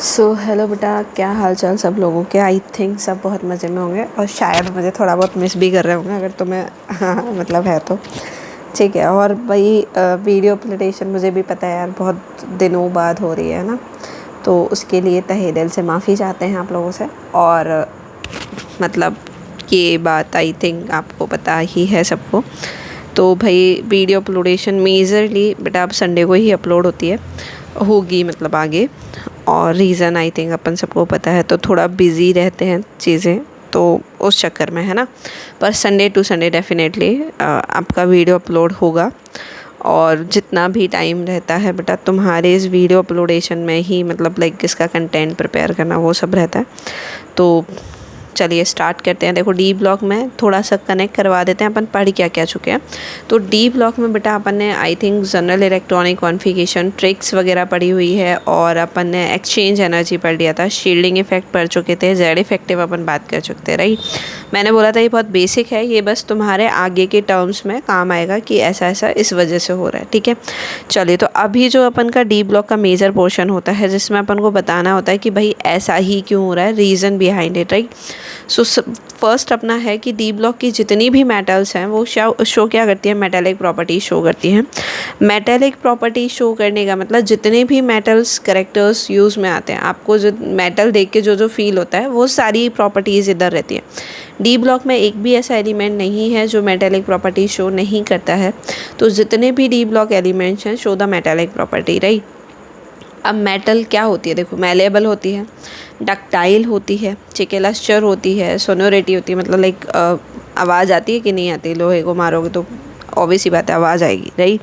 Hello बेटा, क्या हाल चाल सब लोगों के। आई थिंक सब बहुत मज़े में होंगे और शायद मुझे थोड़ा बहुत मिस भी कर रहे होंगे अगर तुम्हें हाँ मतलब है तो ठीक है। और भाई वीडियो अपलोडेशन मुझे भी पता है यार, बहुत दिनों बाद हो रही है ना, तो उसके लिए तहे दिल से माफ़ी चाहते हैं आप लोगों से। और मतलब ये बात आई थिंक आपको पता ही है सबको। तो भाई वीडियो अपलोडेशन मेजरली बेटा अब संडे को ही अपलोड होती है, होगी मतलब आगे। और रीज़न आई थिंक अपन सबको पता है, तो थोड़ा बिज़ी रहते हैं चीज़ें, तो उस चक्कर में है ना। पर संडे टू संडे डेफिनेटली आपका वीडियो अपलोड होगा। और जितना भी टाइम रहता है बेटा तुम्हारे इस वीडियो अपलोडेशन में ही, मतलब लाइक इसका कंटेंट प्रिपेयर करना वो सब रहता है। तो चलिए स्टार्ट करते हैं। देखो डी ब्लॉक में थोड़ा सा कनेक्ट करवा देते हैं अपन पढ़ क्या चुके हैं। तो डी ब्लॉक में बेटा अपन ने I think general electronic configuration tricks वगैरह पढ़ी हुई है, और अपन ने एक्सचेंज एनर्जी पढ़ लिया था, शील्डिंग इफेक्ट पढ़ चुके थे, जेड इफेक्टिव अपन बात कर चुके थे, राइट। मैंने बोला था ये बहुत बेसिक है, ये बस तुम्हारे आगे के टर्म्स में काम आएगा कि ऐसा ऐसा इस वजह से हो रहा है, ठीक है। चलिए, तो अभी जो अपन का डी ब्लॉक का मेजर पोर्शन होता है जिसमें अपन को बताना होता है कि भाई ऐसा ही क्यों हो रहा है, reason behind it, right. So first अपना है कि डी ब्लॉक की जितनी भी मेटल्स हैं वो शो क्या करती है, मेटेलिक प्रॉपर्टी शो करती हैं। मेटेलिक प्रॉपर्टी शो करने का मतलब जितने भी मेटल्स करेक्टर्स यूज़ में आते हैं, आपको जो मेटल देख के जो फील होता है वो सारी प्रॉपर्टीज़ इधर रहती हैं। डी ब्लॉक में एक भी ऐसा एलिमेंट नहीं है जो मेटेलिक प्रॉपर्टी शो नहीं करता है। तो जितने भी डी ब्लॉक एलिमेंट्स हैं show the metallic property, right. अब मेटल क्या होती है, देखो मैलेबल होती है, डक्टाइल होती है, ठीक है, लस्चर होती है, सोनोरिटी होती है, मतलब लाइक आवाज़ आती है कि नहीं आती। लोहे को मारोगे तो ऑब्वियस ही बात है आवाज़ आएगी, राइट।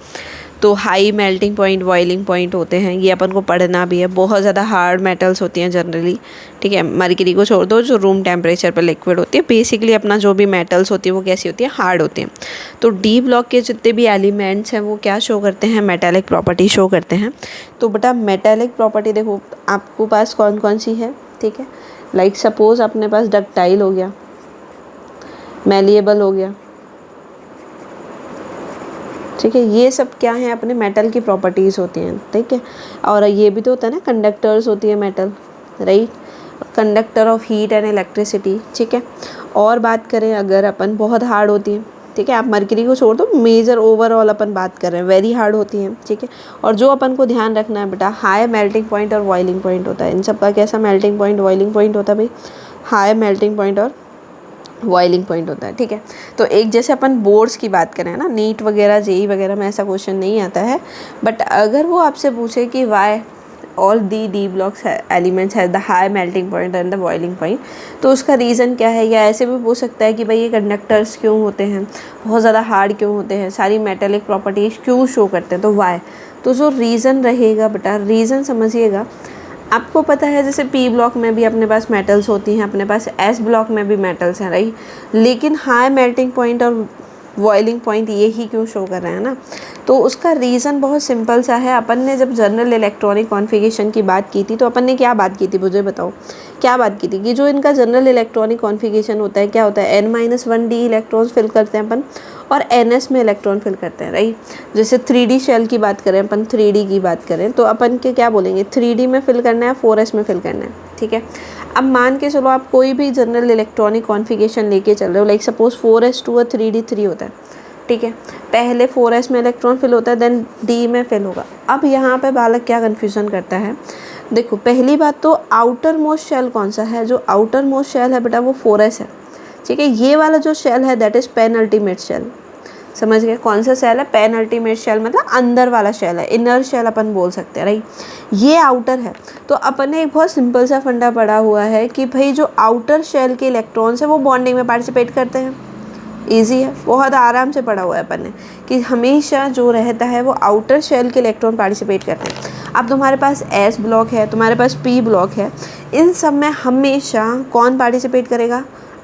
तो high melting point, boiling point होते हैं, ये अपन को पढ़ना भी है। बहुत ज़्यादा हार्ड मेटल्स होती हैं जनरली, ठीक है। मरकरी को छोड़ दो जो रूम टेम्परेचर पर लिक्विड होती है। बेसिकली अपना जो भी मेटल्स होती है वो कैसी होती है, हार्ड होती हैं। तो डी ब्लॉक के जितने भी एलिमेंट्स हैं वो क्या शो करते हैं, मेटेलिक प्रॉपर्टी शो करते हैं। तो बेटा मेटेलिक प्रॉपर्टी देखो आपको पास कौन कौन सी है, ठीक है। लाइक सपोज अपने पास डक्टाइल हो गया, मैलिएबल हो गया, ठीक है। ये सब क्या है, अपने मेटल की प्रॉपर्टीज़ होती हैं, ठीक है। और ये भी तो होता है ना, कंडक्टर्स होती है metal, right, conductor of heat and electricity, ठीक है। और बात करें अगर अपन, बहुत हार्ड होती है, ठीक है। आप मरकरी को छोड़ दो, मेजर ओवरऑल अपन बात कर रहे हैं, वेरी हार्ड होती हैं, ठीक है। और जो अपन को ध्यान रखना है बेटा, हाई मेल्टिंग पॉइंट और बॉइलिंग पॉइंट होता है। इन सब का कैसा मेल्टिंग पॉइंट बॉइलिंग पॉइंट होता है भाई, हाई मेल्टिंग पॉइंट और बॉइलिंग पॉइंट होता है, ठीक है। तो एक जैसे अपन बोर्ड्स की बात करें ना, नीट वगैरह जेई वगैरह में ऐसा क्वेश्चन नहीं आता है, बट अगर वो आपसे पूछे कि why all the D blocks elements has the high melting point and the boiling point, तो उसका रीज़न क्या है। या ऐसे भी पूछ सकता है कि भाई ये कंडक्टर्स क्यों होते हैं, बहुत ज़्यादा हार्ड क्यों होते हैं, सारी मेटेलिक प्रॉपर्टीज़ क्यों शो करते हैं, तो वाई। तो जो रीज़न रहेगा बेटा, रीज़न समझिएगा। आपको पता है जैसे पी ब्लॉक में भी अपने पास मेटल्स होती हैं, अपने पास एस ब्लॉक में भी मेटल्स हैं, राइट। लेकिन हाई मेल्टिंग पॉइंट और बॉइलिंग पॉइंट ये ही क्यों शो कर रहे हैं ना, तो उसका रीज़न बहुत सिंपल सा है। अपन ने जब जनरल इलेक्ट्रॉनिक कॉन्फ़िगरेशन की बात की थी तो अपन ने क्या बात की थी, मुझे बताओ क्या बात की थी, कि जो इनका जनरल इलेक्ट्रॉनिक कॉन्फ़िगरेशन होता है क्या होता है, n-1 डी इलेक्ट्रॉन्स फिल करते हैं अपन और ns में इलेक्ट्रॉन फिल करते हैं, राइट। जैसे 3D शेल की बात करें अपन, 3D की बात करें तो अपन के क्या बोलेंगे, 3D में फिल करना है, 4s में फिल करना है, ठीक है। अब मान के चलो आप कोई भी जनरल इलेक्ट्रॉनिक कॉन्फ़िगरेशन लेके चल रहे हो, लाइक सपोज 4s2 और 3d3 होता है, ठीक है। पहले 4s में इलेक्ट्रॉन फिल होता है, देन d में फिल होगा। अब यहाँ पे बालक क्या कन्फ्यूज़न करता है, देखो पहली बात तो आउटर मोस्ट शेल कौन सा है, जो आउटर मोस्ट शेल है बेटा वो 4s है, ठीक है। ये वाला जो शेल है that is penultimate shell, समझ गए कौन सा शेल है, पेन अल्टीमेट शेल, मतलब अंदर वाला शेल है, इनर शेल अपन बोल सकते हैं, राइट। ये आउटर है। तो अपन ने एक बहुत सिंपल सा फंडा पढ़ा हुआ है कि भाई जो आउटर शेल के इलेक्ट्रॉन्स है वो बॉन्डिंग में पार्टिसिपेट करते हैं। ईजी है, बहुत आराम से पढ़ा हुआ है अपन ने कि हमेशा जो रहता है वो आउटर शेल के इलेक्ट्रॉन पार्टिसिपेट करते हैं। अब तुम्हारे पास एस ब्लॉक है, तुम्हारे पास पी ब्लॉक है, इन सब में हमेशा कौन पार्टिसिपेट करेगा,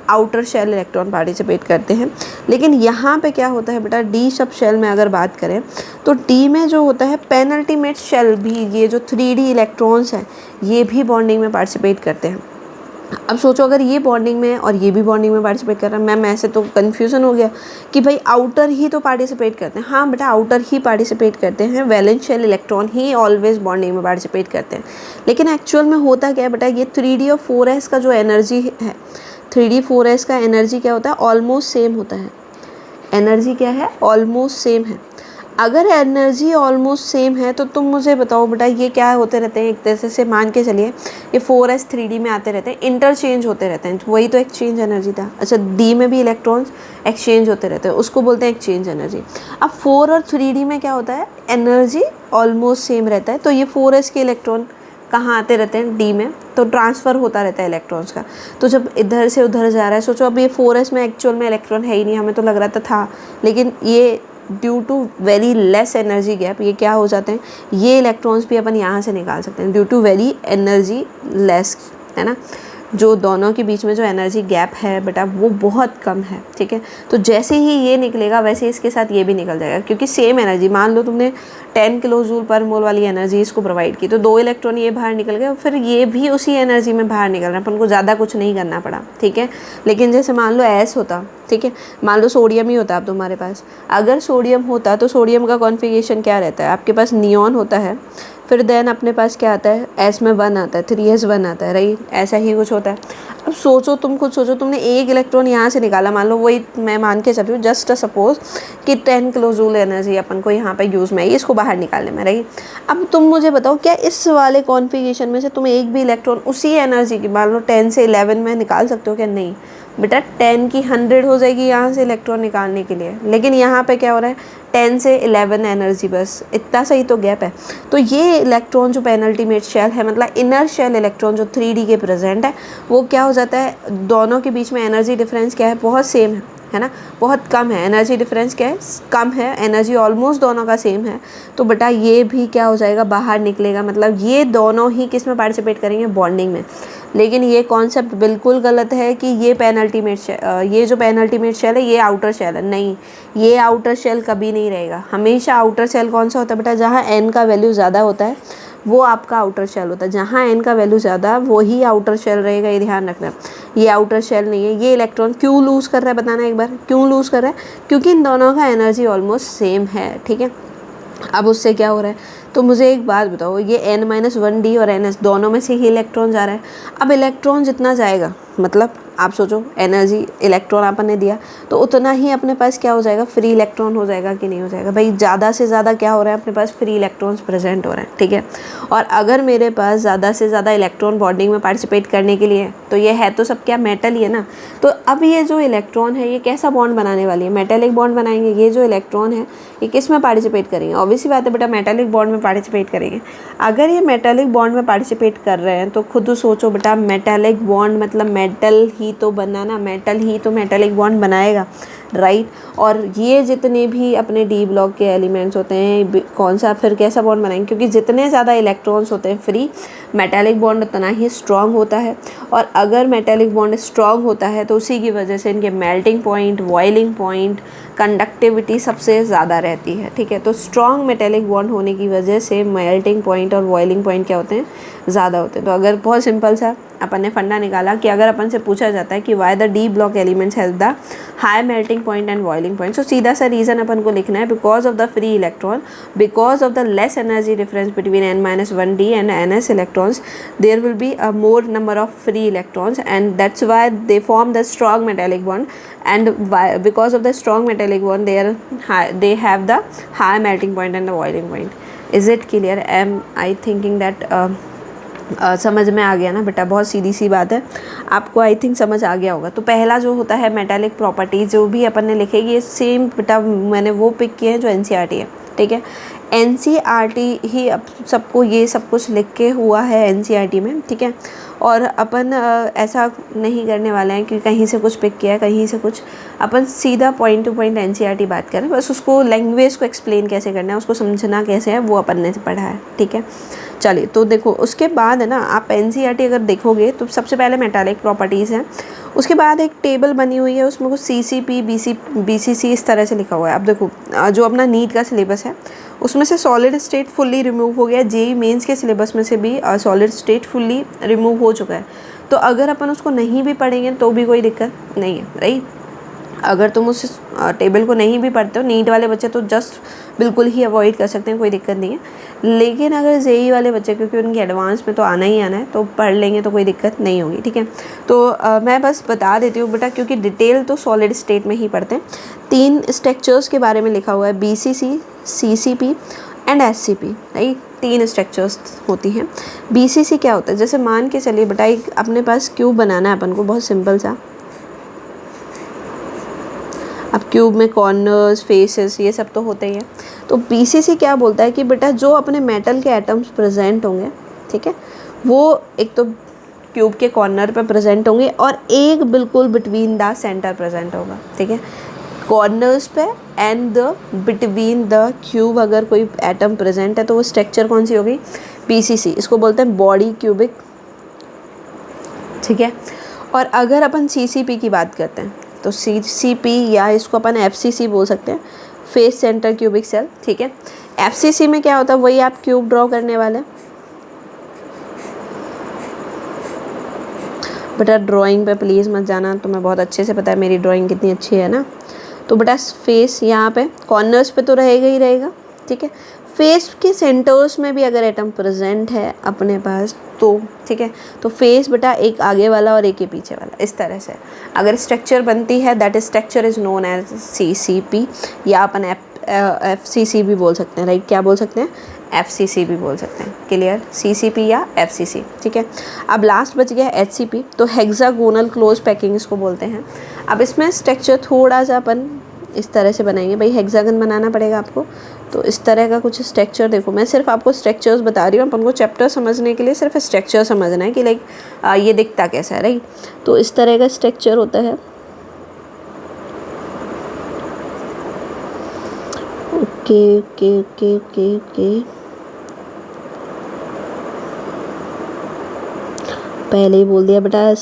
आउटर शेल इलेक्ट्रॉन पार्टिसिपेट करते हैं। लेकिन यहाँ पे क्या होता है बेटा, डी सब शेल में अगर बात करें तो डी में जो होता है पेनल्टीमेट शेल भी, ये जो 3D इलेक्ट्रॉन्स हैं ये भी बॉन्डिंग में पार्टिसिपेट करते हैं, अब सोचो अगर ये बॉन्डिंग में और ये भी बॉन्डिंग में पार्टिसिपेट कर रहा है, मैम ऐसे तो कन्फ्यूज़न हो गया कि भाई आउटर ही तो पार्टिसिपेट करते हैं। हाँ बेटा, आउटर ही पार्टिसिपेट करते हैं, वैलेंस शेल इलेक्ट्रॉन ही ऑलवेज बॉन्डिंग में पार्टिसिपेट करते हैं। लेकिन एक्चुअल में होता क्या है बेटा, ये 3D और 4s का जो एनर्जी है, 3D 4s का एनर्जी क्या होता है, ऑलमोस्ट सेम होता है। एनर्जी क्या है, ऑलमोस्ट सेम है। अगर एनर्जी ऑलमोस्ट सेम है तो तुम मुझे बताओ बेटा, ये क्या होते रहते हैं, एक तरह से मान के चलिए ये 4s 3D में आते रहते हैं, इंटरचेंज होते रहते हैं, वही तो एक्सचेंज एनर्जी था। अच्छा, डी में भी इलेक्ट्रॉन्स एक्सचेंज होते रहते हैं, उसको बोलते हैं एक्सचेंज एनर्जी। अब 4 और 3D में क्या होता है, एनर्जी ऑलमोस्ट सेम रहता है, तो ये 4s के इलेक्ट्रॉन कहाँ आते रहते हैं, डी में, तो ट्रांसफ़र होता रहता है इलेक्ट्रॉन्स का। तो जब इधर से उधर जा रहा है, सोचो अब ये 4s में एक्चुअल में इलेक्ट्रॉन है ही नहीं, हमें तो लग रहा था, लेकिन ये due to very less energy gap ये क्या हो जाते हैं, ये इलेक्ट्रॉन्स भी अपन यहाँ से निकाल सकते हैं due to very energy less, है ना। जो दोनों के बीच में जो एनर्जी गैप है बेटा वो बहुत कम है, ठीक है। तो जैसे ही ये निकलेगा वैसे इसके साथ ये भी निकल जाएगा, क्योंकि सेम एनर्जी, मान लो तुमने 10 किलो जूल पर मोल वाली एनर्जी इसको प्रोवाइड की, तो 2 इलेक्ट्रॉन ये बाहर निकल गए, फिर ये भी उसी एनर्जी में बाहर निकल रहा है, अपन को ज़्यादा कुछ नहीं करना पड़ा, ठीक है। लेकिन जैसे मान लो एस होता, ठीक है, मान लो सोडियम ही होता अब तुम्हारे पास, अगर सोडियम होता तो सोडियम का कॉन्फ़िगरेशन क्या रहता है, आपके पास नियॉन होता है, फिर देन अपने पास क्या आता है, एस में 1 आता है, 3s1 आता है, राइट, ऐसा ही कुछ होता है। अब सोचो, तुम खुद सोचो, तुमने एक इलेक्ट्रॉन यहाँ से निकाला, मान लो वही मैं मान के चल रही हूँ, जस्ट सपोज कि 10 किलो जूल एनर्जी अपन को यहाँ पे यूज़ में है इसको बाहर निकालने में, राइट। अब तुम मुझे बताओ, क्या इस वाले कॉन्फ़िगरेशन में से तुम एक भी इलेक्ट्रॉन उसी एनर्जी की, मान लो 10 से 11 में निकाल सकते हो क्या, नहीं बेटा, 10 की 100 हो जाएगी यहाँ से इलेक्ट्रॉन निकालने के लिए, लेकिन यहाँ पे क्या हो रहा है, 10 से 11 एनर्जी, बस इतना सही तो गैप है। तो ये इलेक्ट्रॉन जो पेनल्टीमेट शेल है, मतलब इनर शेल इलेक्ट्रॉन जो 3D के प्रेजेंट है, वो क्या हो जाता है, दोनों के बीच में एनर्जी डिफरेंस क्या है, बहुत सेम है ना, बहुत कम है, एनर्जी डिफरेंस क्या है, कम है, एनर्जी ऑलमोस्ट दोनों का सेम है। तो बेटा ये भी क्या हो जाएगा, बाहर निकलेगा, मतलब ये दोनों ही किस में पार्टिसिपेट करेंगे, बॉन्डिंग में। लेकिन ये कॉन्सेप्ट बिल्कुल गलत है कि ये पेनल्टीमेट ये जो पेनल्टीमेट शेल है ये आउटर शेल है, नहीं, ये आउटर शेल कभी नहीं रहेगा। हमेशा आउटर शेल कौन सा होता है बेटा, जहाँ n का वैल्यू ज़्यादा होता है वो आपका आउटर शेल होता है, जहाँ n का वैल्यू ज़्यादा वो ही आउटर शेल रहेगा, ये ध्यान रखना। ये आउटर शेल नहीं है। ये इलेक्ट्रॉन क्यों लूज़ कर रहा है, बताना एक बार, क्यों लूज़ कर रहा है, क्योंकि इन दोनों का एनर्जी ऑलमोस्ट सेम है, ठीक है। अब उससे क्या हो रहा है, तो मुझे एक बात बताओ, ये n-1d और ns दोनों में से ही इलेक्ट्रॉन जा रहा है। अब इलेक्ट्रॉन जितना जाएगा, मतलब आप सोचो एनर्जी इलेक्ट्रॉन अपन ने दिया तो उतना ही अपने पास क्या हो जाएगा, फ्री इलेक्ट्रॉन हो जाएगा कि नहीं हो जाएगा। भाई ज़्यादा से ज़्यादा क्या हो रहा है, अपने पास फ्री इलेक्ट्रॉन्स प्रेजेंट हो रहे हैं, ठीक है। और अगर मेरे पास ज़्यादा से ज़्यादा इलेक्ट्रॉन बॉन्डिंग में पार्टिसिपेट करने के लिए, तो ये है तो सब क्या, मेटल ही है ना। तो अब ये जो इलेक्ट्रॉन है ये कैसा बॉन्ड बनाने वाली है, मेटेलिक बॉन्ड बनाएंगे। ये जो इलेक्ट्रॉन है ये किस में पार्टिसिपेट करेंगे, ऑब्वियसली बात है बेटा, मेटेलिक बॉन्ड में पार्टिसिपेट करेंगे। अगर ये मेटेलिक बॉन्ड में पार्टिसिपेट कर रहे हैं तो खुद सोचो बेटा, मेटेलिक बॉन्ड मतलब मेटल ही तो बनाना, मेटल ही तो मेटेलिक बॉन्ड बनाएगा, राइट। और ये जितने भी अपने डी ब्लॉक के एलिमेंट्स होते हैं, कौन सा फिर कैसा बॉन्ड बनाएंगे, क्योंकि जितने ज़्यादा इलेक्ट्रॉन्स होते हैं फ्री, मेटेलिक बॉन्ड उतना ही स्ट्रॉन्ग होता है। और अगर मेटेलिक बॉन्ड स्ट्रॉन्ग होता है तो उसी की वजह से इनके melting point, boiling point, conductivity सबसे ज़्यादा रहती है, ठीक है। तो स्ट्रॉन्ग मेटेलिक बॉन्ड होने की वजह से मेल्टिंग पॉइंट और बॉइलिंग पॉइंट क्या होते हैं, ज़्यादा होते हैं। तो अगर बहुत सिंपल सा अपन ने फंडा निकाला कि अगर अपन से पूछा जाता है कि why the D block elements have the high melting point and boiling point, तो सीधा सा रीज़न अपन को लिखना है, because of the free electron, because of the less energy difference between n-1d and ns electrons, there will be a more number of free electrons, and that's why they form the strong metallic bond, and because of the strong metallic bond they have the high melting point and the boiling point. Is it clear? Am I thinking that समझ में आ गया ना बेटा, बहुत सीधी सी बात है, आपको I think समझ आ गया होगा। तो पहला जो होता है मेटालिक प्रॉपर्टी, जो भी अपन ने लिखेगी ये सेम बेटा मैंने वो पिक किए हैं जो NCERT है, ठीक है। NCERT ही अब सबको ये सब कुछ लिख के हुआ है NCERT में, ठीक है। और अपन ऐसा नहीं करने वाले हैं कि कहीं से कुछ पिक किया, कहीं से कुछ, अपन सीधा पॉइंट टू पॉइंट NCERT बात करें, बस उसको लैंग्वेज को एक्सप्लेन कैसे करना है, उसको समझना कैसे है, वो अपन ने पढ़ा है, ठीक है। चलिए तो देखो उसके बाद है ना, आप एनसीईआरटी अगर देखोगे तो सबसे पहले मेटालिक प्रॉपर्टीज़ हैं, उसके बाद एक टेबल बनी हुई है उसमें कुछ सीसीपी बीसीसी इस तरह से लिखा हुआ है। अब देखो जो अपना नीट का सिलेबस है उसमें से सॉलिड स्टेट फुल्ली रिमूव हो गया, जेईई मेंस के सिलेबस में से भी सॉलिड स्टेट फुल्ली रिमूव हो चुका है। तो अगर अपन उसको नहीं भी पढ़ेंगे तो भी कोई दिक्कत नहीं है, राइट। अगर तुम उस टेबल को नहीं भी पढ़ते हो, नीट वाले बच्चे तो जस्ट बिल्कुल ही अवॉइड कर सकते हैं, कोई दिक्कत नहीं है। लेकिन अगर जेईई वाले बच्चे, क्योंकि उनके एडवांस में तो आना ही आना है, तो पढ़ लेंगे तो कोई दिक्कत नहीं होगी, ठीक है। तो मैं बस बता देती हूँ बेटा, क्योंकि डिटेल तो सॉलिड स्टेट में ही पढ़ते हैं। 3 स्ट्रक्चर्स के बारे में लिखा हुआ है, BCC, CCP and SCP, right. 3 structures होती हैं। बीसीसी क्या होता है, जैसे मान के चलिए बेटा एक अपने पास क्यूब बनाना है अपन को, बहुत सिंपल सा। अब क्यूब में कॉर्नर्स, फेसेस, ये सब तो होते ही हैं। तो बीसीसी क्या बोलता है कि बेटा जो अपने मेटल के एटम्स प्रेजेंट होंगे, ठीक है, वो एक तो क्यूब के कॉर्नर पे प्रेजेंट होंगे और एक बिल्कुल बिटवीन द सेंटर प्रेजेंट होगा, ठीक है। कॉर्नर्स पे and the between the cube अगर कोई एटम प्रेजेंट है तो वो स्ट्रक्चर कौन सी होगी, बीसीसी। इसको बोलते हैं बॉडी क्यूबिक, ठीक है। और अगर अपन सीसीपी की बात करते हैं तो सीसीपी या इसको अपन एफसीसी बोल सकते हैं, फेस सेंटर क्यूबिक सेल, ठीक है। एफसीसी में क्या होता है, वही आप क्यूब ड्रॉ करने वाले। बेटा ड्राइंग पे प्लीज़ मत जाना, तुम्हें बहुत अच्छे से पता है मेरी ड्राइंग कितनी अच्छी है ना। तो बेटा फेस यहाँ पे कॉर्नर्स पे तो रहेगा ही रहेगा, ठीक है। फेस के सेंटर्स में भी अगर एटम प्रेजेंट है अपने पास तो, ठीक है। तो फेस बेटा एक आगे वाला और एक ही पीछे वाला, इस तरह से अगर स्ट्रक्चर बनती है, that structure is known as CCP, या अपन एफसीसी भी बोल सकते हैं, राइट। क्या बोल सकते हैं, एफसीसी भी बोल सकते हैं, क्लियर। सीसीपी या एफसीसी, ठीक है। अब लास्ट बच गया एचसीपी, तो हेक्सागोनल क्लोज पैकिंग इसको बोलते हैं। अब इसमें स्ट्रक्चर थोड़ा सा अपन इस तरह से बनाएंगे, भाई हेक्सागन बनाना पड़ेगा आपको, तो इस तरह का कुछ स्ट्रक्चर। देखो मैं सिर्फ आपको स्ट्रक्चर्स बता रही हूँ, अपन को चैप्टर समझने के लिए सिर्फ स्ट्रक्चर समझना है कि लाइक ये दिखता कैसा है, राइट। तो इस तरह का स्ट्रक्चर होता है। Okay okay okay okay okay, पहले ही बोल दिया बेटा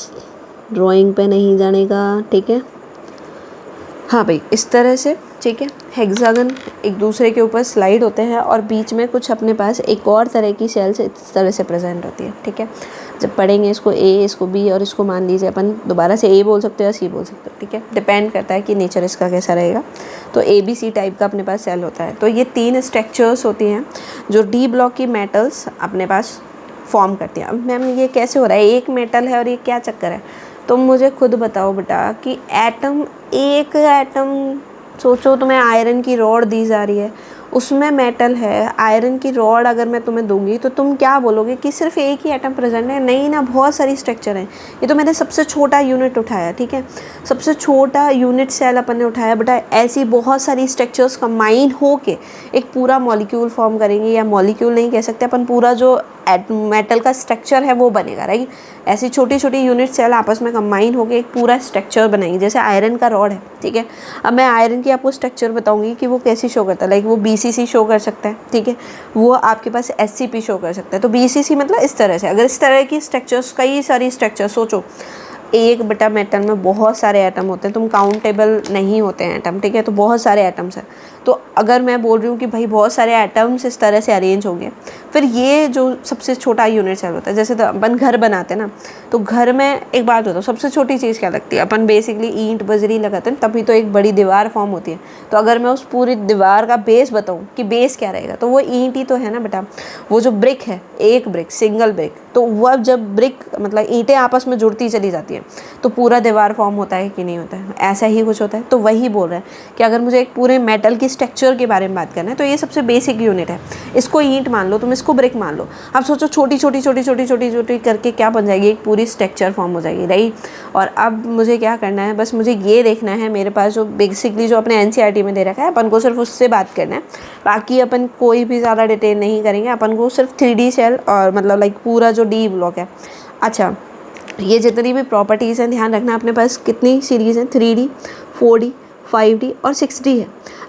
ड्राइंग पे नहीं जाने का, ठीक है। हाँ भाई इस तरह से, ठीक है। हेक्सागन एक दूसरे के ऊपर स्लाइड होते हैं और बीच में कुछ अपने पास एक और तरह की सेल्स इस तरह से प्रेजेंट होती है, ठीक है। जब पढ़ेंगे इसको ए, इसको बी और इसको मान लीजिए अपन दोबारा से ए बोल सकते हो या सी बोल सकते हो, ठीक है। डिपेंड करता है कि नेचर इसका कैसा रहेगा। तो ABC टाइप का अपने पास सेल होता है। तो ये 3 स्ट्रक्चर्स होती हैं जो डी ब्लॉक की मेटल्स अपने पास फॉर्म करती हैं। अब मैम ये कैसे हो रहा है, एक मेटल है और ये क्या चक्कर है, तुम मुझे खुद बताओ बेटा कि एटम, एक एटम सोचो तुम्हें आयरन की रॉड दी जा रही है, उसमें मेटल है, आयरन की रॉड अगर मैं तुम्हें दूंगी तो तुम क्या बोलोगे कि सिर्फ एक ही एटम प्रेजेंट है, नहीं ना, बहुत सारी स्ट्रक्चर हैं। ये तो मैंने सबसे छोटा यूनिट उठाया, ठीक है, सबसे छोटा यूनिट सेल अपन ने उठाया बेटा। ऐसी बहुत सारी स्ट्रक्चर्स कंबाइन होके एक पूरा मॉलिक्यूल फॉर्म करेंगे, या मॉलिक्यूल नहीं कह सकते अपन, पूरा जो मेटल का स्ट्रक्चर है वो बनेगा, राइट। ऐसी छोटी छोटी यूनिट सेल आपस में कंबाइन होकर एक पूरा स्ट्रक्चर बनाएंगे। जैसे आयरन का रॉड है, ठीक है। अब मैं आयरन की आपको स्ट्रक्चर बताऊंगी कि वो कैसी शो करता है, लाइक वो BCC शो कर सकता है, ठीक है, वो आपके पास SCP शो कर सकता है। तो BCC मतलब इस तरह से, अगर इस तरह की स्ट्रक्चर्स, कई सारी स्ट्रक्चर सोचो, एक बेटा मेटल में बहुत सारे एटम होते हैं, तुम काउंटेबल नहीं होते हैं एटम, ठीक है। तो बहुत सारे एटम्स हैं। तो अगर मैं बोल रही हूँ कि भाई बहुत सारे एटम्स इस तरह से अरेंज होंगे, फिर ये जो सबसे छोटा यूनिट सेल होता है, जैसे तो अपन घर बनाते हैं ना, तो घर में एक बात होता है, सबसे छोटी चीज़ क्या लगती है, अपन बेसिकली ईंट बजरी लगाते हैं, तभी तो एक बड़ी दीवार फॉर्म होती है। तो अगर मैं उस पूरी दीवार का बेस बताऊँ कि बेस क्या रहेगा, तो वो ईंट ही तो है ना बेटा। वो जो ब्रिक है, एक ब्रिक, सिंगल ब्रिक, तो वह जब ब्रिक मतलब ईंटें आपस में जुड़ती चली जाती हैं तो पूरा दीवार फॉर्म होता है कि नहीं होता है, ऐसा ही कुछ होता है। तो वही बोल रहे हैं कि अगर मुझे एक पूरे मेटल की स्ट्रक्चर के बारे में बात करना है तो ये सबसे बेसिक यूनिट है, इसको ईंट मान लो, तुम इसको ब्रिक मान लो। अब सोचो छोटी छोटी छोटी छोटी छोटी छोटी करके क्या बन जाएगी, एक पूरी स्ट्रक्चर फॉर्म हो जाएगी, राइट। और अब मुझे क्या करना है, बस मुझे ये देखना है, मेरे पास जो बेसिकली जो अपने NCERT में दे रखा है, अपन को सिर्फ उससे बात करना है, बाकी अपन कोई भी ज़्यादा डिटेल नहीं करेंगे। अपन को सिर्फ 3D सेल और मतलब लाइक पूरा जो D ब्लॉक है। अच्छा, ये जितनी भी प्रॉपर्टीज़ हैं ध्यान रखना, अपने पास कितनी सीरीज़ हैं, 3D, 4D, 5D और 6D है।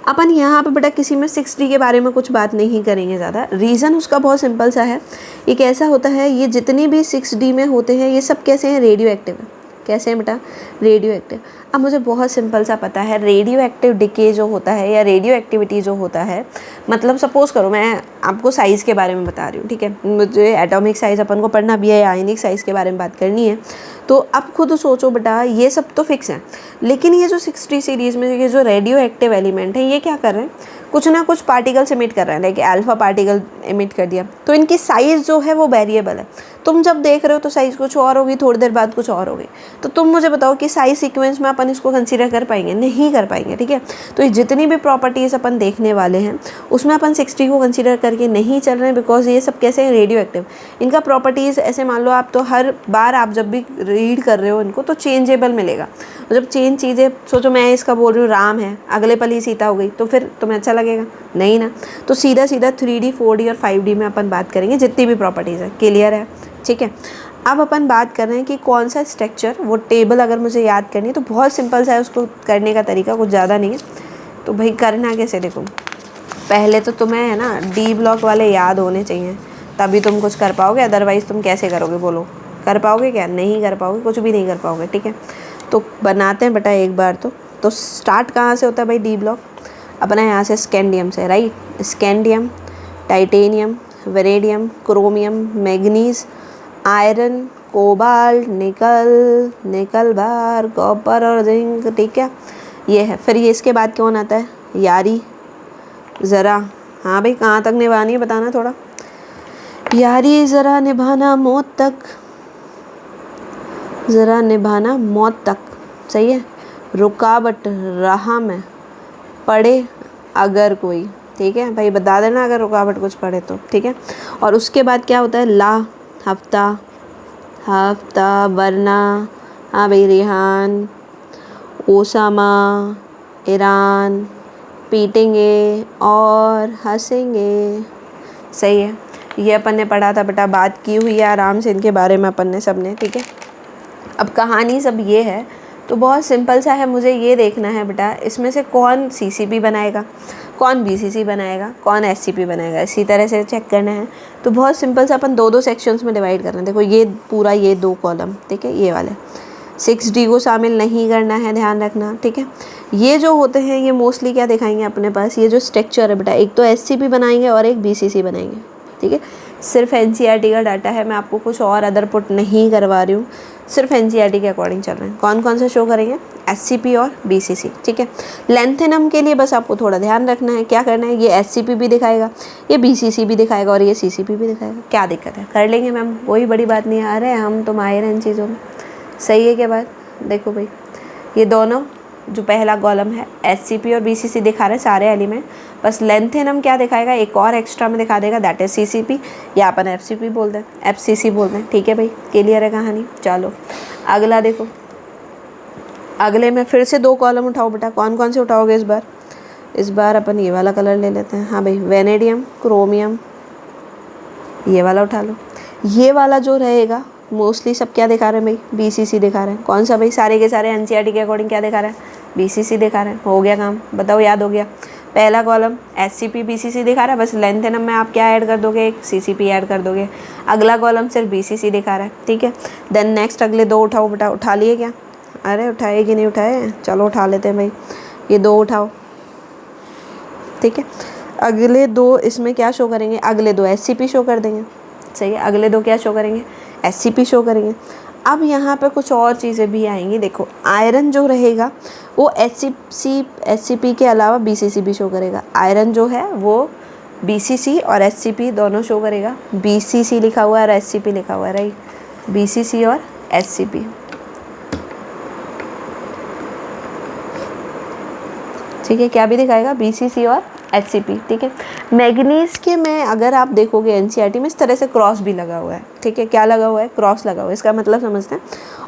अपन यहाँ पे बेटा किसी में 6D के बारे में कुछ बात नहीं करेंगे ज़्यादा। रीज़न उसका बहुत सिंपल सा है, ये कैसा होता है, ये जितनी भी 6D में होते हैं ये सब कैसे हैं, रेडियो एक्टिव है। कैसे हैं बेटा, रेडियो एक्टिव। अब मुझे बहुत सिंपल सा पता है, रेडियो एक्टिव डिके जो होता है या रेडियो एक्टिविटी जो होता है, मतलब सपोज़ करो मैं आपको साइज़ के बारे में बता रही हूँ, ठीक है, मुझे एटॉमिक साइज़ अपन को पढ़ना भी है, आयनिक साइज़ के बारे में बात करनी है, तो अब खुद सोचो बेटा, ये सब तो फिक्स है, लेकिन ये जो 6D सीरीज़ में ये जो रेडियो एक्टिव एलिमेंट है ये क्या कर रहे हैं, कुछ ना कुछ पार्टिकल्स इमिट कर रहे हैं, लाइक अल्फा पार्टिकल इमिट कर दिया, तो इनकी साइज़ जो है वो वेरिएबल है। तुम जब देख रहे हो तो साइज़ कुछ और होगी, थोड़ी देर बाद कुछ और होगी, तो तुम मुझे बताओ कि साइज़ सीक्वेंस में अपन इसको कंसीडर कर पाएंगे, नहीं कर पाएंगे, ठीक है। तो ये जितनी भी प्रॉपर्टीज़ अपन देखने वाले हैं उसमें अपन 6D को कंसीडर करके नहीं चल रहे हैं, बिकॉज ये सब कैसे हैं, रेडियो एक्टिव। इनका प्रॉपर्टीज़ ऐसे मान लो आप, तो हर बार आप जब भी रीड कर रहे हो इनको तो चेंजेबल मिलेगा। जब चेंज चीज़ें, सोचो मैं इसका बोल रही हूँ राम है, अगले पल ही सीता हो गई, तो फिर तुम्हें अच्छा लगेगा नहीं ना। तो सीधा सीधा 3D 4D और 5D में अपन बात करेंगे जितनी भी प्रॉपर्टीज़ है, क्लियर है, ठीक है। अब अपन बात कर रहे हैं कि कौन सा स्ट्रक्चर, वो टेबल अगर मुझे याद करनी है तो बहुत सिंपल सा है, उसको करने का तरीका कुछ ज़्यादा नहीं है। तो भाई करना कैसे, देखो पहले तो तुम्हें है ना डी ब्लॉक वाले याद होने चाहिए, तभी तुम कुछ कर पाओगे, अदरवाइज़ तुम कैसे करोगे, बोलो कर पाओगे क्या, नहीं कर पाओगे, कुछ भी नहीं कर पाओगे, ठीक है। तो बनाते हैं बेटा एक बार तो स्टार्ट कहाँ से होता है भाई, डी ब्लॉक अपना यहाँ से स्कैंडियम से, right. Scandium, titanium, vanadium, chromium, manganese, iron, cobalt, nickel बार, कॉपर और जिंक, ठीक है, ये है। फिर ये इसके बाद कौन आता है, यारी, ज़रा, हाँ भाई कहाँ तक निभानी है बताना थोड़ा, यारी ज़रा निभाना मौत तक, ज़रा निभाना मौत तक, सही है। रुकावट राह में पड़े अगर कोई, ठीक है भाई बता देना अगर रुकावट कुछ पड़े तो, ठीक है। और उसके बाद क्या होता है, ला, हफ्ता, वरना, हाँ भाई रिहान, ओसामा, ईरान, पीटेंगे और हंसेंगे, सही है। ये अपन ने पढ़ा था बेटा, बात की हुई है आराम से इनके बारे में अपन ने सबने, ठीक है। अब कहानी सब ये है, तो बहुत सिंपल सा है, मुझे ये देखना है बेटा इसमें से कौन CCP बनाएगा, कौन BCC बनाएगा, कौन SCP बनाएगा, इसी तरह से चेक करना है। तो बहुत सिंपल सा अपन दो सेक्शंस में डिवाइड करना है। देखो ये पूरा, ये 2 कॉलम, ठीक है, ये वाले 6D को शामिल नहीं करना है, ध्यान रखना, ठीक है। ये जो होते हैं ये मोस्टली क्या दिखाएंगे अपने पास, ये जो स्ट्रक्चर है बेटा, एक तो SCP बनाएंगे और एक BCC बनाएंगे, ठीक है। सिर्फ NCERT का डाटा है, मैं आपको कुछ और अदर पुट नहीं करवा रही हूँ, सिर्फ NCERT के अकॉर्डिंग चल रहे हैं। कौन कौन सा शो करेंगे, SCP और BCC, ठीक है। लेंथेनम के लिए बस आपको थोड़ा ध्यान रखना है, क्या करना है, ये SCP भी दिखाएगा, ये BCC भी दिखाएगा और ये CCP भी दिखाएगा, क्या दिक्कत है, कर लेंगे मैम, कोई बड़ी बात नहीं आ रहा है, हम तो माहिर हैं इन चीज़ों में, सही है। क्या बात, देखो भाई ये दोनों जो पहला कॉलम है SCP और BCC दिखा रहे हैं सारे एलिमेंट, बस लेंथेनम क्या दिखाएगा, एक और एक्स्ट्रा में दिखा देगा, दैट इज CCP, या अपन FCP बोलते हैं, FCC बोलते हैं, ठीक है भाई, क्लियर है कहानी। चलो अगला देखो, अगले में फिर से 2 कॉलम उठाओ बेटा, कौन कौन से उठाओगे इस बार अपन ये वाला कलर ले लेते हैं, हाँ भाई वेनेडियम, क्रोमियम, ये वाला उठा लो। ये वाला जो रहेगा मोस्टली सब क्या दिखा रहे हैं भाई, BCC दिखा रहे हैं। कौन सा भाई, सारे के सारे NCERT के अकॉर्डिंग क्या दिखा रहे हैं, BCC दिखा रहे हैं। हो गया काम, बताओ याद हो गया। पहला कॉलम SCP BCC दिखा रहा है, बस लेंथेनम में आप क्या ऐड कर दोगे, एक CCP ऐड कर दोगे। अगला कॉलम सिर्फ BCC दिखा रहा है, ठीक है। देन नेक्स्ट अगले 2 उठाओ बेटा, उठा लिए क्या, अरे उठाए कि नहीं उठाए, चलो उठा लेते हैं भाई, ये 2 उठाओ, ठीक है। अगले 2 इसमें क्या शो करेंगे, अगले 2 SCP शो कर देंगे, सही है। अगले 2 क्या शो करेंगे, SCP शो करेंगे। अब यहाँ पे कुछ और चीज़ें भी आएंगी, देखो आयरन जो रहेगा वो SCP के अलावा BCC भी शो करेगा। आयरन जो है वो BCC और SCP दोनों शो करेगा। BCC लिखा हुआ है और SCP लिखा हुआ है, राइट, BCC और SCP, ठीक है। क्या भी दिखाएगा, BCC और SCP, ठीक है। मैग्नीज के में अगर आप देखोगे NCERT में इस तरह से क्रॉस भी लगा हुआ है, ठीक है, क्या लगा हुआ है, क्रॉस लगा हुआ है, इसका मतलब समझते हैं।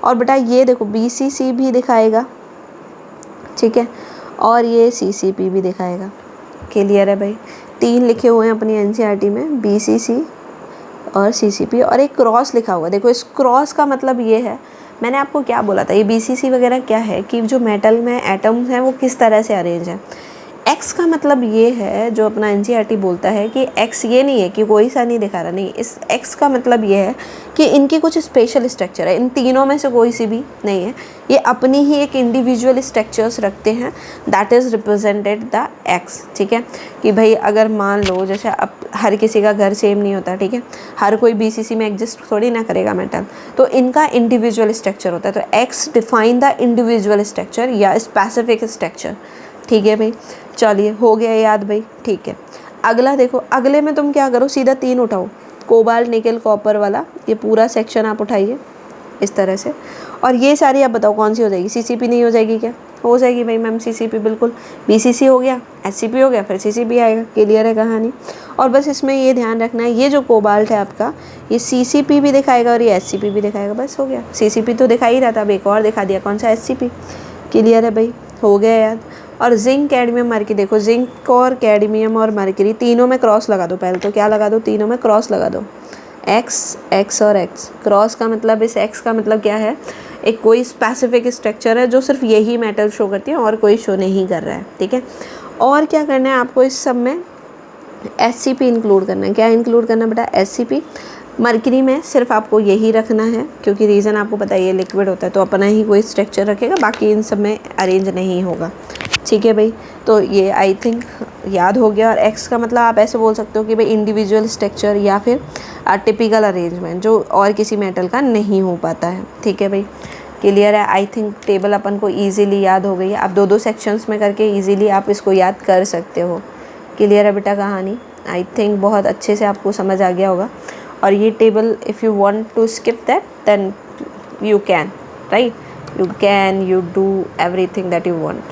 और बेटा ये देखो BCC भी दिखाएगा, ठीक है, और ये CCP भी दिखाएगा, क्लियर है भाई। 3 लिखे हुए हैं अपनी NCERT में, BCC और CCP, और एक क्रॉस लिखा हुआ है। देखो इस क्रॉस का मतलब ये है मैंने आपको क्या बोला था, ये BCC वगैरह क्या है कि जो मेटल में एटम्स हैं वो किस तरह से अरेंज है। एक्स का मतलब ये है, जो अपना NCERT बोलता है कि एक्स ये नहीं है कि कोई सा नहीं दिखा रहा, नहीं, इस एक्स का मतलब ये है कि इनकी कुछ स्पेशल स्ट्रक्चर है, इन तीनों में से कोई सी भी नहीं है, ये अपनी ही एक इंडिविजुअल स्ट्रक्चर्स रखते हैं, that is represented the x. ठीक है, कि भाई अगर मान लो जैसे अब हर किसी का घर सेम नहीं होता, ठीक है, हर कोई BCC में एग्जिस्ट थोड़ी ना करेगा मेटल, तो इनका इंडिविजुअल स्ट्रक्चर होता है, तो x define the individual structure या स्पेसिफिक स्ट्रक्चर। ठीक है भाई, चलिए हो गया याद भाई। ठीक है, अगला देखो, अगले में तुम क्या करो, सीधा 3 उठाओ, कोबाल्ट निकल कॉपर वाला ये पूरा सेक्शन आप उठाइए इस तरह से, और ये सारी आप बताओ कौन सी हो जाएगी, CCP नहीं हो जाएगी क्या? हो जाएगी भाई मैम CCP, बिल्कुल। BCC हो गया, SCP हो गया, फिर CCP आएगा, क्लियर है कहानी। और बस इसमें ये ध्यान रखना है, ये जो कोबाल्ट है आपका, ये CCP भी दिखाएगा और ये SCP भी दिखाएगा, बस हो गया। CCP तो दिखा ही रहा था, अब एक और दिखा दिया, कौन सा, SCP। क्लियर है भाई, हो गया याद। और जिंक, कैडमियम, मर्क्यूरी, देखो जिंक और कैडमियम और मर्क्यूरी तीनों में क्रॉस लगा दो, पहले तो क्या लगा दो, तीनों में क्रॉस लगा दो, एक्स और एक्स। क्रॉस का मतलब, इस एक्स का मतलब क्या है, एक कोई स्पेसिफिक स्ट्रक्चर है जो सिर्फ यही मेटल शो करती है और कोई शो नहीं कर रहा है। ठीक है, और क्या करना है आपको इस सब में, SCP इंक्लूड करना है। क्या इंक्लूड करना है बेटा, SCP। मर्क्यूरी में सिर्फ आपको यही रखना है, क्योंकि रीज़न आपको पता है ये लिक्विड होता है तो अपना ही कोई स्ट्रक्चर रखेगा, बाकी इन सब में अरेंज नहीं होगा। ठीक है भाई, तो ये आई थिंक याद हो गया। और एक्स का मतलब आप ऐसे बोल सकते हो कि भाई इंडिविजुअल स्ट्रक्चर या फिर टिपिकल अरेंजमेंट जो और किसी मेटल का नहीं हो पाता है। ठीक है भाई, क्लियर है। आई थिंक टेबल अपन को ईजिली याद हो गई है, आप 2-2 सेक्शंस में करके ईजिली आप इसको याद कर सकते हो। क्लियर है बेटा कहानी, आई थिंक बहुत अच्छे से आपको समझ आ गया होगा। और ये table if you want to skip that then you can, right, you can, you do everything that you want.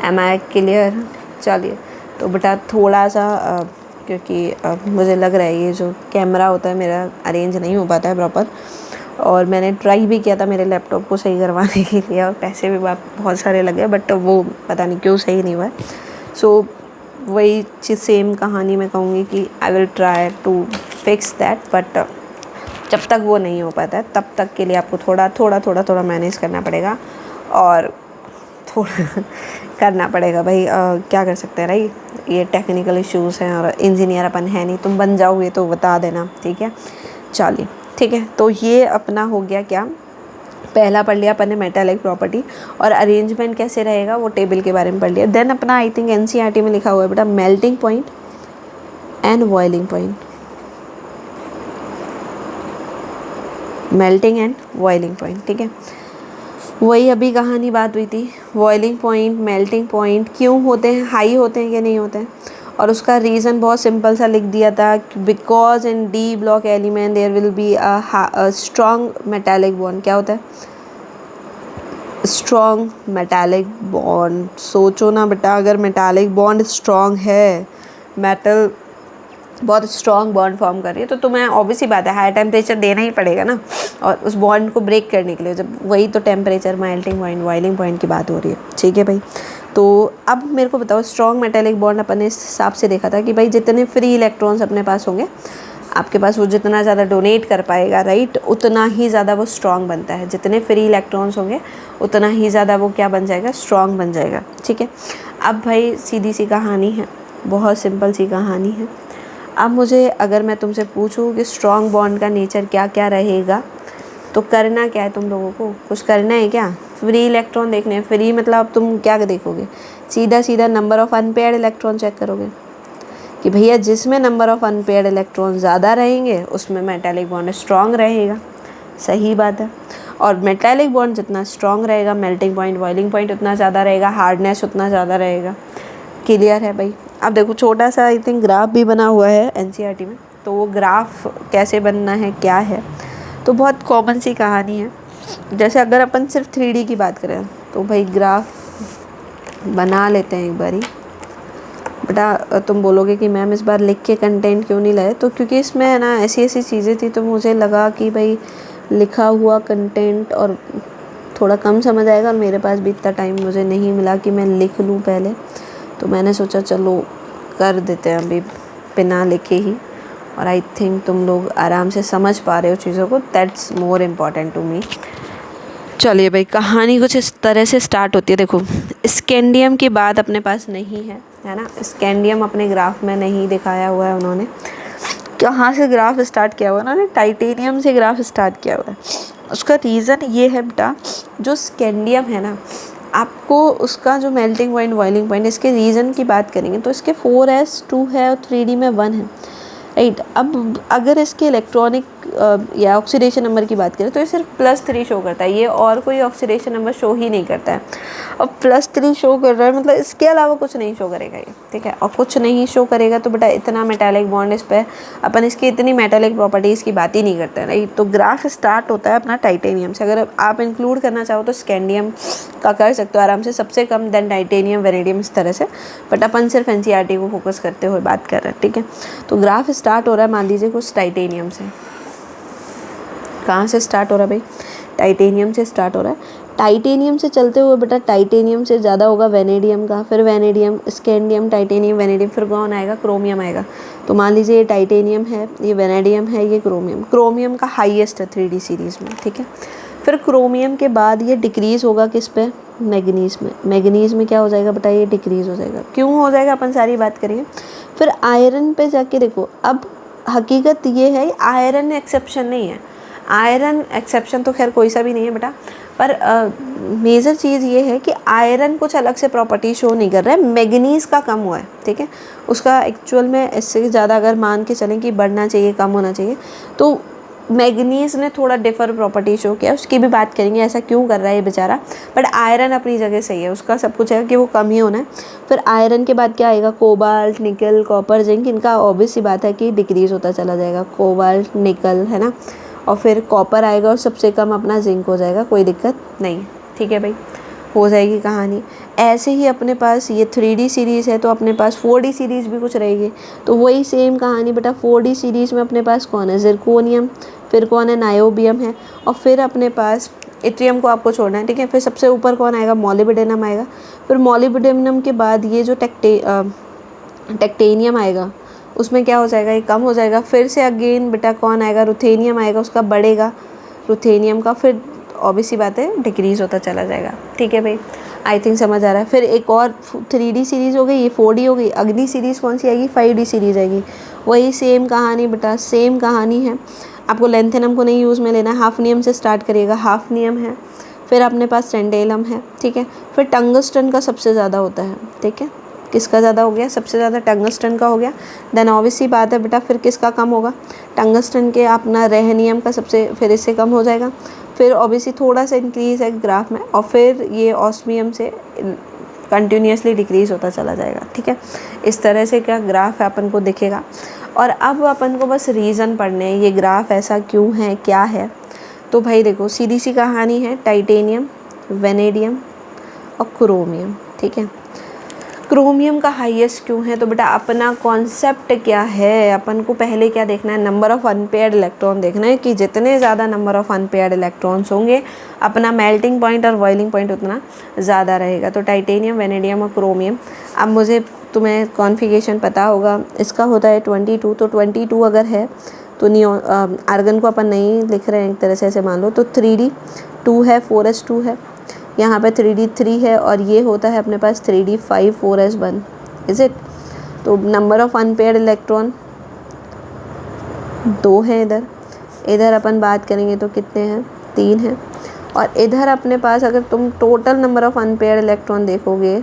Am I clear? चलिए, तो बेटा थोड़ा सा क्योंकि मुझे लग रहा है ये जो कैमरा होता है मेरा अरेंज नहीं हो पाता है प्रॉपर, और मैंने ट्राई भी किया था मेरे लैपटॉप को सही करवाने के लिए और पैसे भी बहुत सारे लगे, बट वो पता नहीं क्यों सही नहीं हुआ है। सो वही चीज़ सेम कहानी मैं कहूँगी कि I will try to fix that, but जब तक वो नहीं हो पाता है तब तक के लिए आपको थोड़ा मैनेज करना पड़ेगा और थोड़ा करना पड़ेगा भाई। क्या कर सकते हैं, राइट, ये टेक्निकल इश्यूज़ हैं और इंजीनियर अपन है नहीं, तुम बन जाओगे तो बता देना। ठीक है, चलिए ठीक है, तो ये अपना हो गया क्या, पहला पढ़ लिया अपन ने मेटालिक प्रॉपर्टी, और अरेंजमेंट कैसे रहेगा वो टेबल के बारे में पढ़ लिया। देन अपना आई थिंक NCERT में लिखा हुआ है बेटा melting point and boiling point, melting and boiling point. ठीक है, वही अभी कहानी बात हुई थी, बॉइलिंग पॉइंट, मेल्टिंग पॉइंट क्यों होते हैं, हाई होते हैं या नहीं होते हैं, और उसका रीज़न बहुत सिंपल सा लिख दिया था, because in D block element there will be a strong metallic bond. क्या होता है, स्ट्रॉन्ग मेटालिक बॉन्ड। सोचो ना बेटा, अगर मेटालिक बॉन्ड स्ट्रॉन्ग है, मेटल बहुत स्ट्रॉन्ग बॉन्ड फॉर्म कर रही है, तो तुम्हें ऑब्वियसली बात है हाई टेम्परेचर देना ही पड़ेगा ना, और उस बॉन्ड को ब्रेक करने के लिए, जब वही तो temperature, melting point, boiling point की बात हो रही है। ठीक है भाई, तो अब मेरे को बताओ, स्ट्रॉन्ग मेटालिक बॉन्ड अपन ने इस हिसाब से देखा था कि भाई जितने फ्री इलेक्ट्रॉन्स अपने पास होंगे, आपके पास वो जितना ज़्यादा डोनेट कर पाएगा, राइट, उतना ही ज़्यादा वो स्ट्रॉन्ग बनता है। जितने फ्री इलेक्ट्रॉन्स होंगे उतना ही ज़्यादा वो क्या बन जाएगा, स्ट्रॉन्ग बन जाएगा। ठीक है, अब भाई सीधी सी कहानी है, बहुत सिंपल सी कहानी है। अब मुझे अगर मैं तुमसे पूछूं कि स्ट्रॉन्ग बॉन्ड का नेचर क्या क्या रहेगा, तो करना क्या है तुम लोगों को, कुछ करना है क्या, फ्री इलेक्ट्रॉन देखने हैं। फ्री मतलब अब तुम क्या देखोगे, सीधा number of unpaired electron check करोगे कि भैया जिसमें नंबर ऑफ़ अनपेयर्ड इलेक्ट्रॉन ज़्यादा रहेंगे उसमें मेटालिक बॉन्ड स्ट्रॉन्ग रहेगा। सही बात है, और मेटालिक बॉन्ड जितना स्ट्रॉन्ग रहेगा, मेल्टिंग पॉइंट, बॉइलिंग पॉइंट उतना ज़्यादा रहेगा, हार्डनेस उतना ज़्यादा रहेगा। क्लियर है भाई। अब देखो छोटा सा आई थिंक ग्राफ भी बना हुआ है NCERT में, तो वो ग्राफ कैसे बनना है, क्या है, तो बहुत कॉमन सी कहानी है। जैसे अगर अपन सिर्फ 3D की बात करें तो भाई ग्राफ बना लेते हैं एक बारी। बेटा तुम बोलोगे कि मैम इस बार लिख के कंटेंट क्यों नहीं लाए, तो क्योंकि इसमें है ना ऐसी चीज़ें थी, तो मुझे लगा कि भाई लिखा हुआ कंटेंट और थोड़ा कम समझ आएगा, और मेरे पास भी इतना टाइम मुझे नहीं मिला कि मैं लिख लूँ पहले, तो मैंने सोचा चलो कर देते हैं अभी बिना लिखे ही, और आई थिंक तुम लोग आराम से समझ पा रहे हो चीज़ों को, that's more important to me. चलिए भाई, कहानी कुछ इस तरह से स्टार्ट होती है। देखो, स्कैंडियम की बात अपने पास नहीं है ना, स्कैंडियम अपने ग्राफ में नहीं दिखाया हुआ है उन्होंने। कहाँ से ग्राफ स्टार्ट किया हुआ है उन्होंने? टाइटेनियम से ग्राफ स्टार्ट किया हुआ है। उसका रीज़न ये है बेटा, जो स्कैंडियम है ना, आपको उसका जो मेल्टिंग पॉइंट, बॉइलिंग पॉइंट, इसके रीज़न की बात करेंगे तो इसके 4s 2 है और 3D में 1 है, राइट। अब अगर इसके इलेक्ट्रॉनिक या ऑक्सीडेशन नंबर की बात करें तो ये सिर्फ +3 शो करता है, ये और कोई ऑक्सीडेशन नंबर शो ही नहीं करता है। अब +3 शो कर रहा है मतलब इसके अलावा कुछ नहीं शो करेगा ये, ठीक है। और कुछ नहीं शो करेगा तो बेटा इतना मेटालिक बॉन्ड इस पर, अपन इसकी इतनी मेटालिक प्रॉपर्टीज़ की बात ही नहीं करते हैं, राइट। तो ग्राफ स्टार्ट होता है अपना टाइटेनियम से। अगर आप इंक्लूड करना चाहो तो स्कैंडियम का कर सकते हो आराम से, सबसे कम, देन टाइटेनियम, वेनेडियम, इस तरह से। बट अपन सिर्फ NCERT को फोकस करते हुए बात कर रहे हैं, ठीक है। तो ग्राफ स्टार्ट हो रहा है मान लीजिए कुछ टाइटेनियम से। कहाँ से स्टार्ट हो रहा है भाई? टाइटेनियम से स्टार्ट हो रहा है। टाइटेनियम से चलते हुए बेटा टाइटेनियम से ज़्यादा होगा वेनेडियम का, फिर वेनेडियम, स्कैंडियम, टाइटेनियम, वेनेडियम, फिर कौन आएगा? क्रोमियम आएगा। तो मान लीजिए ये टाइटेनियम है, ये वेनेडियम है, ये क्रोमियम। क्रोमियम का हाईएस्ट है 3D सीरीज़ में, ठीक है। फिर क्रोमियम के बाद ये डिक्रीज़ होगा किस पे? मैग्नीज़ में। मैग्नीज़ में क्या हो जाएगा बेटा? ये डिक्रीज़ हो जाएगा। क्यों हो जाएगा अपन सारी बात करेंगे। फिर आयरन पे जाके देखो, अब हकीकत ये है आयरन एक्सेप्शन नहीं है। आयरन एक्सेप्शन तो खैर कोई सा भी नहीं है बेटा, पर मेजर चीज़ ये है कि आयरन कुछ अलग से प्रॉपर्टी शो नहीं कर रहा है, मैग्नीज़ का कम हुआ है, ठीक है। उसका एक्चुअल में इससे ज़्यादा अगर मान के चलें कि बढ़ना चाहिए, कम होना चाहिए, तो मैग्नीज़ ने थोड़ा डिफर प्रॉपर्टी शो किया, उसकी भी बात करेंगे ऐसा क्यों कर रहा है ये बेचारा। बट आयरन अपनी जगह सही है, उसका सब कुछ है कि वो कम ही होना है। फिर आयरन के बाद क्या आएगा? कोबाल्ट, निकल, कॉपर, जिंक, इनका ऑब्वियस सी बात है कि डिक्रीज़ होता चला जाएगा। कोबाल्ट, निकल, है ना, और फिर कॉपर आएगा और सबसे कम अपना जिंक हो जाएगा, कोई दिक्कत नहीं, ठीक है भाई, हो जाएगी कहानी। ऐसे ही अपने पास ये 3D सीरीज़ है तो अपने पास 4D सीरीज़ भी कुछ रहेगी, तो वही सेम कहानी बेटा। 4D सीरीज़ में अपने पास कौन है? जिरकोनियम, फिर कौन है? नायोबियम है, और फिर अपने पास इट्रियम को आपको छोड़ना है, ठीक है। फिर सबसे ऊपर कौन आएगा? मॉलिब्डेनम आएगा। फिर मॉलिब्डेनम के बाद ये जो टेक्टेनियम आएगा, उसमें क्या हो जाएगा? ये कम हो जाएगा। फिर से अगेन बेटा कौन आएगा? रुथेनियम आएगा, उसका बढ़ेगा रुथेनियम का, फिर ऑब्वियसली बात है डिक्रीज़ होता चला जाएगा, ठीक है भाई। आई थिंक समझ आ रहा है। फिर एक और 3D सीरीज़ हो गई, ये 4D हो गई। अगली सीरीज़ कौन सी आएगी? 5D सीरीज़ आएगी। वही सेम कहानी बेटा, सेम कहानी है। आपको लेंथेनम को नहीं यूज़ में लेना है, हाफनियम से स्टार्ट करिएगा, हाफनियम है। फिर अपने पास टेंडेलम है, ठीक है। फिर टंगस्टन का सबसे ज़्यादा होता है, ठीक है। किसका ज़्यादा हो गया? सबसे ज़्यादा टंगस्टन का हो गया। देन ऑब्वियसली बात है बेटा, फिर किसका कम होगा? टंगस्टन के अपना रेहनियम का सबसे, फिर इससे कम हो जाएगा। फिर ऑब्वियसली थोड़ा सा इंक्रीज़ है ग्राफ में, और फिर ये ऑस्मियम से कंटिन्यूसली डिक्रीज़ होता चला जाएगा, ठीक है। इस तरह से क्या ग्राफ है अपन को दिखेगा। और अब अपन को बस रीज़न पढ़ने हैं, ये ग्राफ ऐसा क्यों है, क्या है। तो भाई देखो, सीधी सी कहानी है, टाइटेनियम, वेनेडियम और क्रोमियम, ठीक है। क्रोमियम का हाईएस्ट क्यों है? तो बेटा अपना कॉन्सेप्ट क्या है, अपन को पहले क्या देखना है? नंबर ऑफ़ अनपेयर्ड इलेक्ट्रॉन देखना है, कि जितने ज़्यादा नंबर ऑफ़ अनपेयर्ड इलेक्ट्रॉन्स होंगे अपना मेल्टिंग पॉइंट और बॉइलिंग पॉइंट उतना ज़्यादा रहेगा। तो टाइटेनियम, वेनेडियम और क्रोमियम। अब मुझे, तुम्हें कॉन्फ़िगरेशन पता होगा, इसका होता है 22, तो 22 अगर है तो आर्गन को अपन नहीं लिख रहे हैं एक तरह से, ऐसे मान लो। तो 3D 2 है, 4s2 है, यहाँ पे 3D 3 है, और ये होता है अपने पास 3D 5 4s1, इज़ इट। तो नंबर ऑफ़ अनपेयर्ड इलेक्ट्रॉन 2 है इधर। इधर अपन बात करेंगे तो कितने हैं? 3 हैं। और इधर अपने पास अगर तुम total number of unpaired electron देखोगे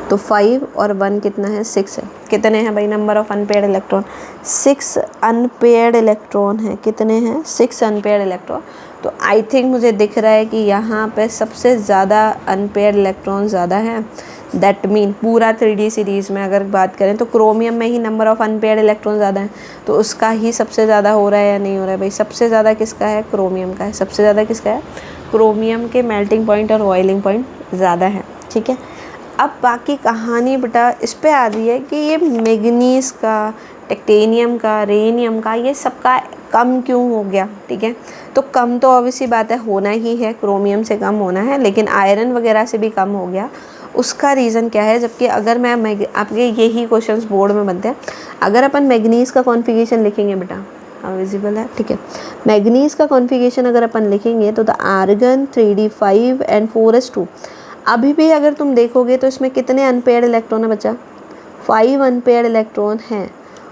तो 5 और 1 कितना है? 6 है। कितने हैं भाई number of unpaired electron? 6 unpaired electron है। कितने हैं? 6 अनपेयर्ड इलेक्ट्रॉन। तो आई थिंक मुझे दिख रहा है कि यहाँ पे सबसे ज़्यादा अनपेयर्ड इलेक्ट्रॉन ज़्यादा हैं। दैट मीन पूरा 3D सीरीज़ में अगर बात करें तो क्रोमियम में ही नंबर ऑफ़ अनपेयर्ड इलेक्ट्रॉन ज़्यादा है, तो उसका ही सबसे ज़्यादा हो रहा है या नहीं हो रहा है भाई? सबसे ज़्यादा किसका है? क्रोमियम का है। सबसे ज़्यादा किसका है? क्रोमियम के मेल्टिंग पॉइंट और बॉइलिंग पॉइंट ज़्यादा है, ठीक है। अब बाकी कहानी बेटा इस पे आ रही है कि ये मैग्नीज़ का, टेक्टेनियम का, रेनियम का, ये सबका कम क्यों हो गया, ठीक है। तो कम तो ऑब्वियसली बात है होना ही है, क्रोमियम से कम होना है, लेकिन आयरन वगैरह से भी कम हो गया। उसका रीज़न क्या है, जबकि अगर मैं आपके यही क्वेश्चंस बोर्ड में बनते हैं, अगर अपन मैग्नीज का कॉन्फ़िगरेशन लिखेंगे बेटा, विजिबल है, ठीक है, मैग्नीज का कॉन्फ़िगरेशन अगर अपन लिखेंगे तो the argon 3d5 and 4s2, अभी भी अगर तुम देखोगे तो इसमें कितने अनपेयर्ड इलेक्ट्रॉन है बच्चा, 5 अनपेयर्ड इलेक्ट्रॉन हैं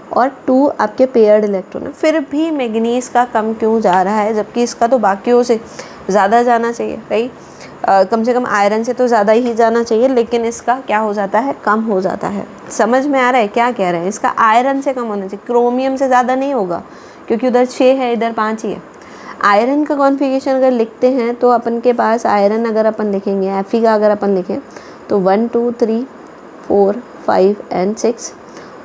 और 2 आपके पेयर्ड इलेक्ट्रॉन है। फिर भी मैग्नीज का कम क्यों जा रहा है, जबकि इसका तो बाकियों से ज़्यादा जाना चाहिए, राइट। कम से कम आयरन से तो ज़्यादा ही जाना चाहिए, लेकिन इसका क्या हो जाता है, कम हो जाता है। समझ में आ रहा है क्या कह रहे हैं, इसका आयरन से कम होना चाहिए, क्रोमियम से ज़्यादा नहीं होगा, क्योंकि उधर 6 है इधर 5 ही है। आयरन का कॉन्फ़िगरेशन अगर लिखते हैं तो अपन के पास आयरन अगर अपन लिखेंगे, Fe का अगर अपन लिखें तो 1 2 3 4 5 एंड 6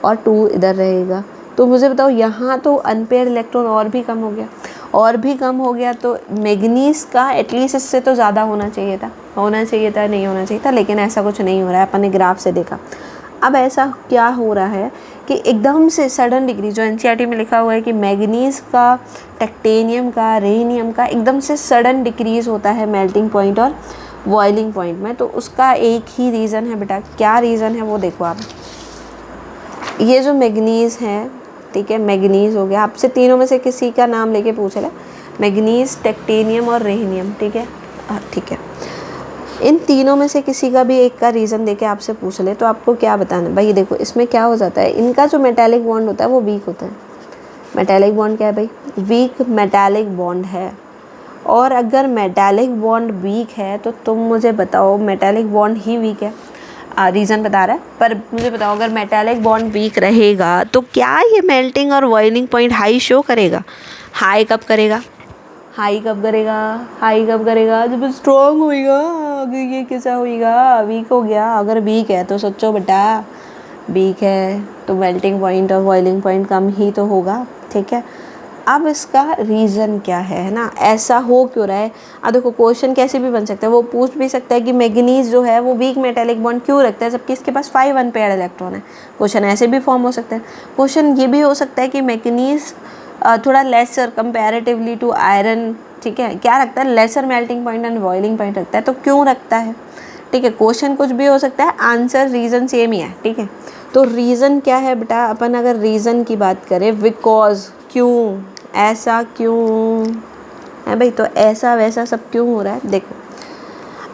और 2 इधर रहेगा। तो मुझे बताओ यहाँ तो अनपेयर्ड इलेक्ट्रॉन और भी कम हो गया, और भी कम हो गया, तो मैग्नीज का एटलीस्ट इससे तो ज़्यादा होना चाहिए था, नहीं होना चाहिए था, लेकिन ऐसा कुछ नहीं हो रहा है। अपन ने ग्राफ से देखा। अब ऐसा क्या हो रहा है कि एकदम से सडन डिक्रीज, जो एनसीईआरटी में लिखा हुआ है कि मैग्नीज का, टेक्टेनियम का, रेनियम का एकदम से सडन डिक्रीज होता है मेल्टिंग पॉइंट और बॉइलिंग पॉइंट में, तो उसका एक ही रीज़न है बेटा। क्या रीज़न है वो देखो आप। ये जो मैग्नीज है, ठीक है, मैग्नीज हो गया, आपसे तीनों में से किसी का नाम लेके पूछ ले, मैग्नीज, टेक्टेनियम और रेनियम, ठीक है, ठीक है, इन तीनों में से किसी का भी एक का रीज़न देके आपसे पूछ ले तो आपको क्या बताना भाई। देखो इसमें क्या हो जाता है, इनका जो मेटालिक बॉन्ड होता है वो वीक होता है। मेटालिक बॉन्ड क्या है भाई, वीक मेटालिक बॉन्ड है। और अगर मेटालिक बॉन्ड वीक है तो तुम मुझे बताओ, मेटालिक बॉन्ड ही वीक है, रीज़न बता रहा है, पर मुझे बताओ अगर मेटालिक बॉन्ड वीक रहेगा तो क्या ये मेल्टिंग और बॉइलिंग पॉइंट हाई शो करेगा? हाई कब करेगा, हाई कब करेगा जब स्ट्रॉन्ग होएगा। अगर ये कैसा होएगा, वीक हो गया। अगर वीक है तो सोचो बेटा, वीक है तो मेल्टिंग पॉइंट और बॉइलिंग पॉइंट कम ही तो होगा, ठीक है। अब इसका रीज़न क्या है ना, ऐसा हो क्यों रहा है। अब देखो क्वेश्चन कैसे भी बन सकता है, वो पूछ भी सकता है कि मैग्नीज जो है वो वीक मेटालिक बॉन्ड क्यों रखता है जबकि इसके पास 5 अनपेयर्ड इलेक्ट्रॉन है। क्वेश्चन ऐसे भी फॉर्म हो सकता है। क्वेश्चन ये भी हो सकता है कि मैग्नीज थोड़ा लेसर कंपैरेटिवली टू आयरन, ठीक है, क्या रखता है, lesser melting point and boiling point रखता है, तो क्यों रखता है, ठीक है। क्वेश्चन कुछ भी हो सकता है, आंसर रीज़न सेम ही है, ठीक है। तो रीज़न क्या है बेटा, अपन अगर रीज़न की बात करें, बिकॉज, क्यों, ऐसा क्यों है भाई, तो ऐसा वैसा सब क्यों हो रहा है। देखो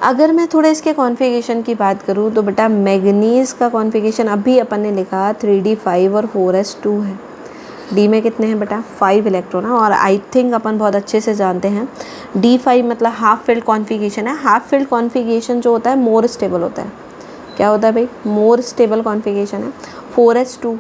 अगर मैं थोड़ा इसके कॉन्फ़िगरेशन की बात करूँ तो बेटा मैग्नीज का कॉन्फ़िगरेशन अभी अपन ने लिखा 3d5 और 4s2 है। डी में कितने हैं बेटा, 5 इलेक्ट्रॉन है। और आई थिंक अपन बहुत अच्छे से जानते हैं d5 मतलब हाफ फिल्ड कॉन्फ़िगरेशन है। हाफ फिल्ड कॉन्फ़िगरेशन जो होता है मोर स्टेबल होता है। क्या होता है भाई, मोर स्टेबल कॉन्फ़िगरेशन है। 4s2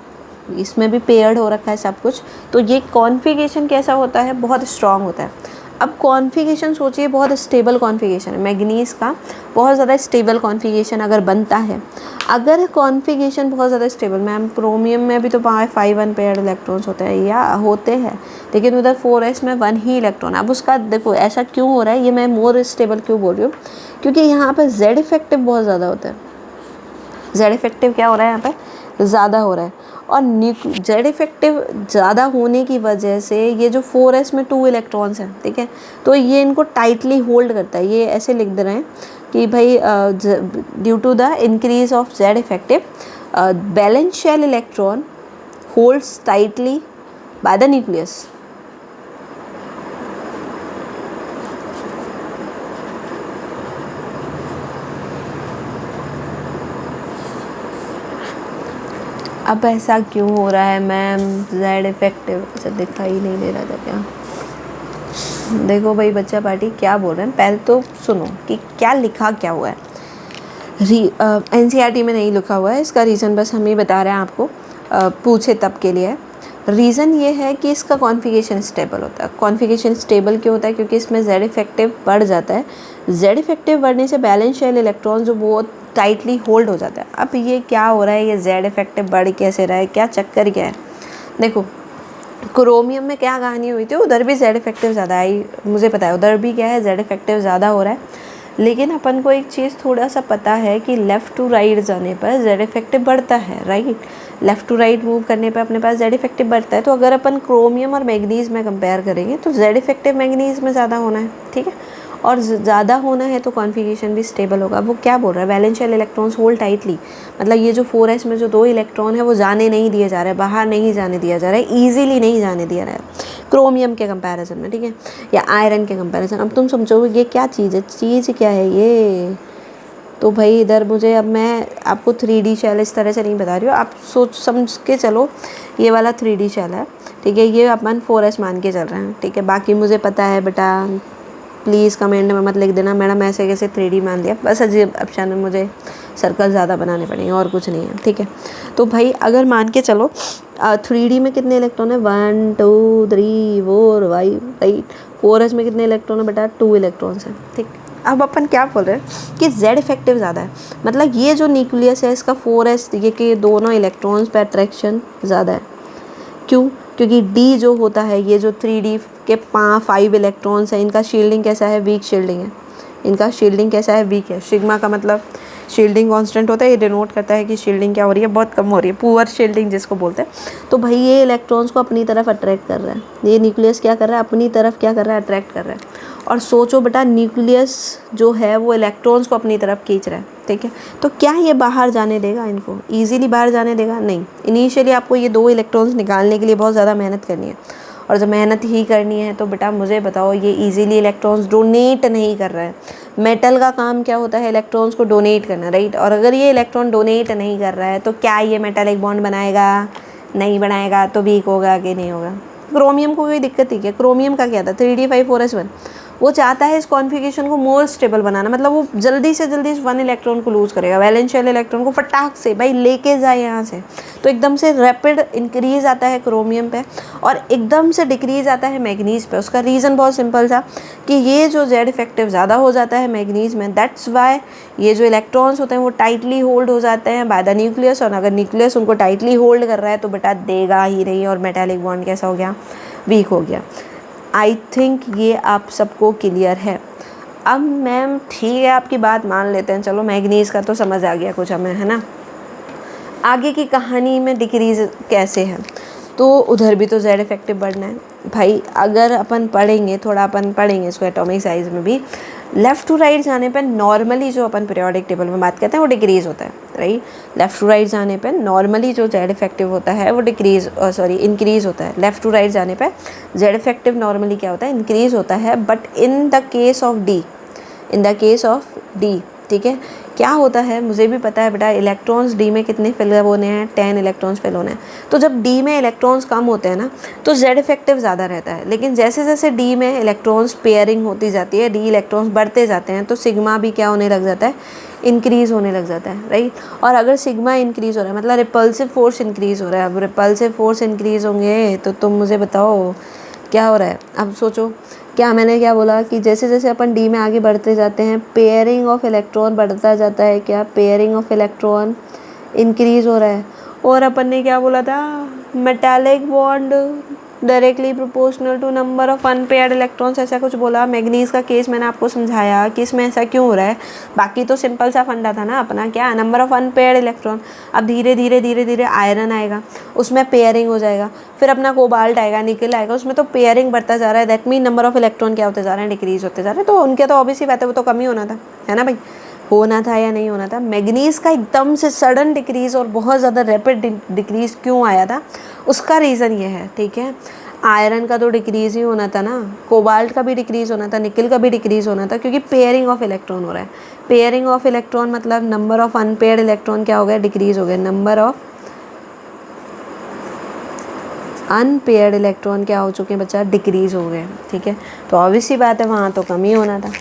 इसमें भी पेयर्ड हो रखा है सब कुछ, तो ये कॉन्फ़िगरेशन कैसा होता है, बहुत स्ट्रॉन्ग होता है। अब कॉन्फ़िगरेशन सोचिए, बहुत स्टेबल कॉन्फ़िगरेशन है मैग्नीज का, बहुत ज़्यादा स्टेबल कॉन्फ़िगरेशन अगर बनता है, अगर कॉन्फ़िगरेशन बहुत ज़्यादा स्टेबल, मैम क्रोमियम में भी तो 5 अनपेयर्ड इलेक्ट्रॉन्स होते हैं या होते हैं, लेकिन उधर 4s में 1 ही इलेक्ट्रॉन। अब उसका देखो ऐसा क्यों हो रहा है, ये मैं मोर स्टेबल क्यों बोल रही हूँ, क्योंकि यहाँ पर जेड इफेक्टिव बहुत ज़्यादा होता है। जेड इफेक्टिव क्या हो रहा है यहाँ पर, ज़्यादा हो रहा है। और जेड इफेक्टिव ज़्यादा होने की वजह से ये जो 4s में 2 इलेक्ट्रॉन्स हैं, ठीक है, तो ये इनको टाइटली होल्ड करता है। ये ऐसे लिख दे रहे हैं कि भाई due to the increase of Z effective valence shell electron holds tightly by the nucleus. अब ऐसा क्यों हो रहा है मैम, जेड इफेक्टिव, अच्छा दिखाई नहीं दे रहा था क्या। देखो भाई बच्चा पार्टी क्या बोल रहे हैं, पहले तो सुनो कि क्या लिखा क्या हुआ है। एनसीईआरटी में नहीं लिखा हुआ है, इसका रीज़न बस हम ही बता रहे हैं आपको, पूछे तब के लिए। रीज़न ये है कि इसका कॉन्फ़िगरेशन स्टेबल होता है। कॉन्फ़िगरेशन स्टेबल क्यों होता है, क्योंकि इसमें जेड इफेक्टिव बढ़ जाता है। जेड इफेक्टिव बढ़ने से बैलेंस शेल इलेक्ट्रॉन जो बहुत टाइटली होल्ड हो जाता है। अब ये क्या हो रहा है, ये जेड इफेक्टिव बढ़ कैसे रहा है, क्या चक्कर क्या है। देखो क्रोमियम में क्या कहानी हुई थी, उधर भी जेड इफेक्टिव ज़्यादा आई, मुझे पता है उधर भी क्या है, जेड इफेक्टिव ज़्यादा हो रहा है। लेकिन अपन को एक चीज़ थोड़ा सा पता है कि लेफ़्ट टू राइट जाने पर जेड इफेक्टिव बढ़ता है, right. Left to right move करने पर अपने पास जेड इफेक्टिव बढ़ता है। तो अगर अपन क्रोमियम और मैग्नीज में कंपेयर करेंगे तो जेड इफेक्टिव मैग्नीज में ज़्यादा होना है, ठीक है। और ज़्यादा होना है तो कॉन्फ़िगरेशन भी स्टेबल होगा। वो क्या बोल रहा है, valence shell electrons hold tightly, मतलब ये जो 4s में जो 2 इलेक्ट्रॉन है वो जाने नहीं दिए जा रहे हैं, बाहर नहीं जाने दिया जा रहा है, ईजिली नहीं जाने दिया रहा है क्रोमियम के कंपैरिजन में, ठीक है, या आयरन के कंपैरिजन। अब तुम समझोगे ये क्या चीज़ है, चीज़ क्या है ये। तो भाई इधर मुझे, अब मैं आपको 3D शेल इस तरह से नहीं बता रही हूँ, आप सोच समझ के चलो ये वाला 3D शेल है, ठीक है, ये अपन 4s मान के चल रहे हैं, ठीक है। बाकी मुझे पता है बेटा, प्लीज़ कमेंट में मत लिख देना मैडम ऐसे कैसे 3D मान लिया, बस अजीब ऑप्शन में मुझे सर्कल ज़्यादा बनाने पड़ेंगे और कुछ नहीं है, ठीक है। तो भाई अगर मान के चलो 3D में कितने इलेक्ट्रॉन है, 1 2 3 4 5, राइट। 4s में कितने इलेक्ट्रॉन है बेटा, 2 इलेक्ट्रॉन्स हैं, ठीक। अब अपन क्या बोल रहे हैं कि Z इफेक्टिव ज़्यादा है, मतलब ये जो न्यूक्लियस है इसका 4s ये कि दोनों इलेक्ट्रॉन्स पे अट्रैक्शन ज़्यादा है। क्यों, क्योंकि D जो होता है, ये जो 3D के 5 इलेक्ट्रॉन्स हैं, इनका शील्डिंग कैसा है, वीक शील्डिंग है, इनका शील्डिंग कैसा है, वीक है। सिग्मा का मतलब शील्डिंग कांस्टेंट होता है, ये डिनोट करता है कि शील्डिंग क्या हो रही है, बहुत कम हो रही है, पुअर शील्डिंग जिसको बोलते हैं। तो भाई ये इलेक्ट्रॉन्स को अपनी तरफ अट्रैक्ट कर रहा है, ये न्यूक्लियस क्या कर रहा है, अपनी तरफ क्या कर रहा है, अट्रैक्ट कर रहा है। और सोचो बेटा न्यूक्लियस जो है वो इलेक्ट्रॉन्स को अपनी तरफ खींच रहा है, ठीक है। तो क्या ये बाहर जाने देगा, इनको ईजिली बाहर जाने देगा, नहीं। इनिशियली आपको ये 2 इलेक्ट्रॉन्स निकालने के लिए बहुत ज़्यादा मेहनत करनी है, और जब मेहनत ही करनी है तो बेटा मुझे बताओ ये इजीली इलेक्ट्रॉन्स डोनेट नहीं कर रहा है। मेटल का काम क्या होता है, इलेक्ट्रॉन्स को डोनेट करना, राइट। और अगर ये इलेक्ट्रॉन डोनेट नहीं कर रहा है तो क्या ये मेटालिक बॉन्ड बनाएगा, नहीं बनाएगा, तो वीक होगा कि नहीं होगा। क्रोमियम को कोई दिक्कत ही क्या, क्रोमियम का क्या था, 3D5 4s1, वो चाहता है इस कॉन्फ़िगरेशन को मोर स्टेबल बनाना, मतलब वो जल्दी से जल्दी इस 1 इलेक्ट्रॉन को लूज़ करेगा, वैलेंस शेल इलेक्ट्रॉन को फटाक से भाई लेके जाए यहाँ से। तो एकदम से रैपिड इंक्रीज आता है क्रोमियम पे और एकदम से डिक्रीज आता है मैग्नीज पे। उसका रीज़न बहुत सिंपल था कि ये जो Z इफेक्टिव ज़्यादा हो जाता है मैग्नीज में, दैट्स वाई ये जो इलेक्ट्रॉन्स होते हैं वो टाइटली होल्ड हो जाते हैं बाय द न्यूक्लियस, और अगर न्यूक्लियस उनको टाइटली होल्ड कर रहा है तो बेटा देगा ही नहीं, और मेटालिक बॉन्ड कैसा हो गया, वीक हो गया। आई थिंक ये आप सबको क्लियर है। अब मैम ठीक है आपकी बात मान लेते हैं, चलो मैग्नीज़ का तो समझ आ गया कुछ हमें, है ना। आगे की कहानी में डिक्रीज कैसे है, तो उधर भी तो Z इफेक्टिव बढ़ना है भाई। अगर अपन पढ़ेंगे थोड़ा, अपन पढ़ेंगे इसको एटॉमिक साइज में भी, लेफ़्ट टू राइट जाने पे नॉर्मली जो अपन पीरियोडिक टेबल में बात करते हैं वो डिक्रीज़ होता है, राइट। लेफ़्ट टू राइट जाने पे नॉर्मली जो Z इफेक्टिव होता है वो इंक्रीज़ होता है। लेफ़्ट टू राइट जाने पे Z इफेक्टिव नॉर्मली क्या होता है, इंक्रीज़ होता है। But in the case of D, ठीक है, क्या होता है मुझे भी पता है बेटा, इलेक्ट्रॉन्स D में कितने फिल होने हैं, 10 इलेक्ट्रॉन्स फिल होने हैं। तो जब D में इलेक्ट्रॉन्स कम होते हैं ना तो Z इफेक्टिव ज़्यादा रहता है, लेकिन जैसे जैसे D में इलेक्ट्रॉन्स पेयरिंग होती जाती है, D इलेक्ट्रॉन्स बढ़ते जाते हैं, तो सिग्मा भी क्या होने लग जाता है, इंक्रीज़ होने लग जाता है, राइट। और अगर सिग्मा इंक्रीज़ हो रहा है मतलब रिपल्सिव फोर्स इंक्रीज़ हो रहा है। अब रिपल्सिव फोर्स इंक्रीज़ होंगे तो तुम मुझे बताओ क्या हो रहा है। अब सोचो क्या मैंने क्या बोला कि जैसे जैसे अपन D में आगे बढ़ते जाते हैं पेयरिंग ऑफ इलेक्ट्रॉन बढ़ता जाता है, क्या पेयरिंग ऑफ इलेक्ट्रॉन इंक्रीज़ हो रहा है। और अपन ने क्या बोला था, metallic bond directly proportional to number of unpaired electrons, ऐसा कुछ बोला। मैग्नीज का केस मैंने आपको समझाया कि इसमें ऐसा क्यों हो रहा है। बाकी तो सिंपल सा फंडा था ना अपना, क्या, नंबर ऑफ अनपेयर्ड इलेक्ट्रॉन। अब धीरे धीरे आयरन आएगा, उसमें पेयरिंग हो जाएगा, फिर अपना कोबाल्ट आएगा, निकल आएगा, उसमें तो पेयरिंग बढ़ता जा रहा है। That mean number of electron क्या होते जा रहे हैं, डिक्रीज होते जा रहे हैं। तो उनके तो ऑब्वियसली बात है, वो तो कम ही होना था, है ना भाई, होना था या नहीं होना था। मैग्नीज का एकदम से सडन डिक्रीज और बहुत ज़्यादा रैपिड डिक्रीज क्यों आया था, उसका रीज़न ये है, ठीक है। आयरन का तो डिक्रीज ही होना था ना, कोबाल्ट का भी डिक्रीज होना था, निकल का भी डिक्रीज होना था, क्योंकि पेयरिंग ऑफ इलेक्ट्रॉन हो रहा है। पेयरिंग ऑफ इलेक्ट्रॉन मतलब नंबर ऑफ अनपेयर्ड इलेक्ट्रॉन क्या हो गया, डिक्रीज हो गया। नंबर ऑफ अनपेयर्ड इलेक्ट्रॉन क्या हो चुके हैं बच्चा, डिक्रीज हो गए, ठीक है। तो ऑब्वियसली बात है वहाँ तो कम ही होना था।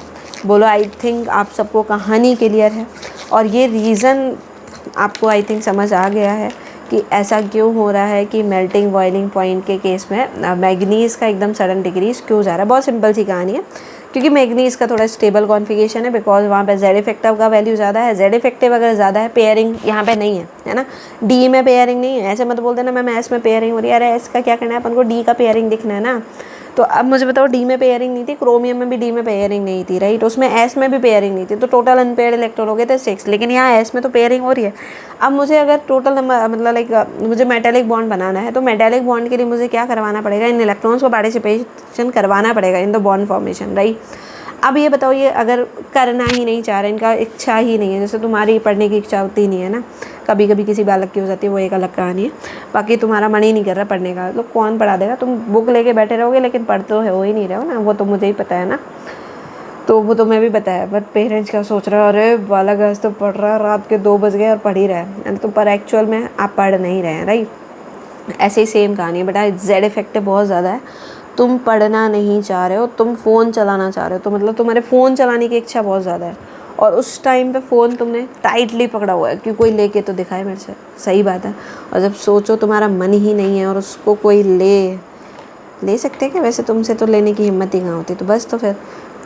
बोलो आई थिंक आप सबको कहानी क्लियर है, और ये रीज़न आपको आई थिंक समझ आ गया है कि ऐसा क्यों हो रहा है कि मेल्टिंग बॉइलिंग पॉइंट के केस में मैग्नीज़ का एकदम सडन डिक्रीज क्यों जा रहा है। बहुत सिंपल सी कहानी है, क्योंकि मैग्नीज़ का थोड़ा स्टेबल कॉन्फ़िगरेशन है, बिकॉज वहाँ पे Z इफेक्टिव का वैल्यू ज़्यादा है। Z इफेक्टिव अगर ज़्यादा है, पेयरिंग यहाँ पे नहीं है ना, D में पेयरिंग नहीं है। ऐसे मत बोल देना मैम S में पेयरिंग हो रही है, अरे S का क्या करना है, अपन को D का पेयरिंग दिखना है ना। तो अब मुझे बताओ D में पेयरिंग नहीं थी, क्रोमियम में भी D में पेयरिंग नहीं थी, राइट। उसमें S में भी पेयरिंग नहीं थी, तो टोटल अनपेयर्ड इलेक्ट्रॉन हो गए थे 6, लेकिन यहाँ S में तो पेयरिंग हो रही है। अब मुझे अगर टोटल नंबर मतलब लाइक मुझे मेटालिक बॉन्ड बनाना है, तो मेटालिक बॉन्ड के लिए मुझे क्या करवाना पड़ेगा, इन इलेक्ट्रॉन्स को पार्टिसिपेशन करवाना पड़ेगा in the bond formation, right. अब ये बताओ, ये अगर करना ही नहीं चाह रहे, इनका इच्छा ही नहीं है, जैसे तुम्हारी पढ़ने की इच्छा होती नहीं है ना, कभी कभी किसी बालक की हो जाती है, वो एक अलग कहानी है। बाकी तुम्हारा मन ही नहीं कर रहा पढ़ने का, तो कौन पढ़ा देगा? तुम बुक लेके बैठे रहोगे लेकिन पढ़ तो हो ही नहीं रहे हो ना, वो तो मुझे ही पता है ना, तो वो तुम्हें भी पता है। बट पेरेंट्स क्या सोच रहे हो, अरे बालक आज तो पढ़ रहा है, रात के 2 बज गए और पढ़ ही रहा है, तो पर एक्चुअल में आप पढ़ नहीं रहे हैं, राइट। ऐसे ही सेम कहानी है बेटा, जेड इफेक्ट बहुत ज़्यादा है। तुम पढ़ना नहीं चाह रहे हो, तुम फ़ोन चलाना चाह रहे हो, तो मतलब तुम्हारे फ़ोन चलाने की इच्छा बहुत ज़्यादा है, और उस टाइम पे फ़ोन तुमने टाइटली पकड़ा हुआ है कि कोई लेके तो दिखाए मेरे से। सही बात है। और जब सोचो तुम्हारा मन ही नहीं है और उसको कोई ले सकते हैं क्या? वैसे तुमसे तो लेने की हिम्मत ही कहाँ होती, तो बस तो फिर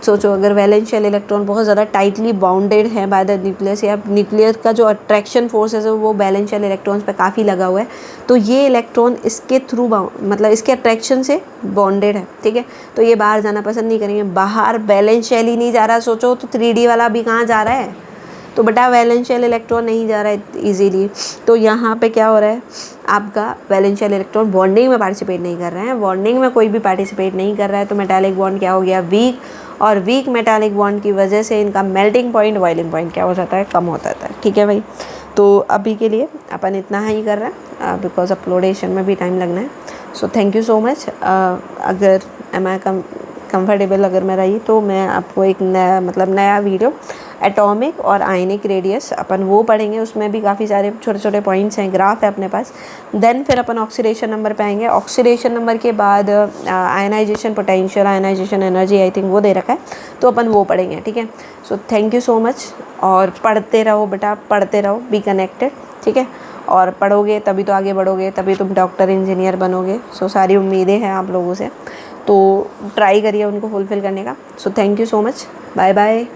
सोचो, अगर वैलेंशियल इलेक्ट्रॉन बहुत ज़्यादा टाइटली बाउंडेड है बाय द न्यूक्लियस, या न्यूक्लियस का जो अट्रैक्शन फोर्स है वो वैलेंशियल इलेक्ट्रॉन्स पे काफ़ी लगा हुआ है, तो ये इलेक्ट्रॉन इसके थ्रू मतलब इसके अट्रैक्शन से बॉन्डेड है, ठीक है। तो ये बाहर जाना पसंद नहीं करेंगे। बाहर वैलेंशियल ही नहीं जा रहा, सोचो तो 3D वाला भी कहाँ जा रहा है, तो बेटा वैलेंशियल इलेक्ट्रॉन नहीं जा रहा है ईजीली। तो यहाँ पे क्या हो रहा है, आपका वैलेंशियल इलेक्ट्रॉन बॉन्डिंग में पार्टिसिपेट नहीं कर रहे हैं, बॉन्डिंग में कोई भी पार्टिसिपेट नहीं कर रहा है, तो मेटालिक बॉन्ड क्या हो गया, वीक, और वीक मेटालिक बॉन्ड की वजह से इनका मेल्टिंग पॉइंट, बॉइलिंग पॉइंट क्या हो जाता है, कम हो जाता है, ठीक है भाई। तो अभी के लिए अपन इतना ही कर रहे हैं, बिकॉज अपलोडेशन में भी टाइम लगना है। सो थैंक यू सो मच। अगर मैं कंफर्टेबल अगर मैं रही तो मैं आपको एक नया वीडियो एटॉमिक और आयनिक रेडियस अपन वो पढ़ेंगे, उसमें भी काफ़ी सारे छोटे छोटे पॉइंट्स हैं, ग्राफ है अपने पास। देन फिर अपन ऑक्सीडेशन नंबर पे आएंगे। ऑक्सीडेशन नंबर के बाद ionization potential, ionization energy I think वो दे रखा है, तो अपन वो पढ़ेंगे, ठीक है। सो थैंक यू सो मच, और पढ़ते रहो बेटा, पढ़ते रहो, बी कनेक्टेड, ठीक है। और पढ़ोगे तभी तो आगे बढ़ोगे, तभी तुम डॉक्टर इंजीनियर बनोगे। सो सारी उम्मीदें हैं आप लोगों से, तो ट्राई करिए उनको फुलफ़िल करने का। So thank you so much, bye bye.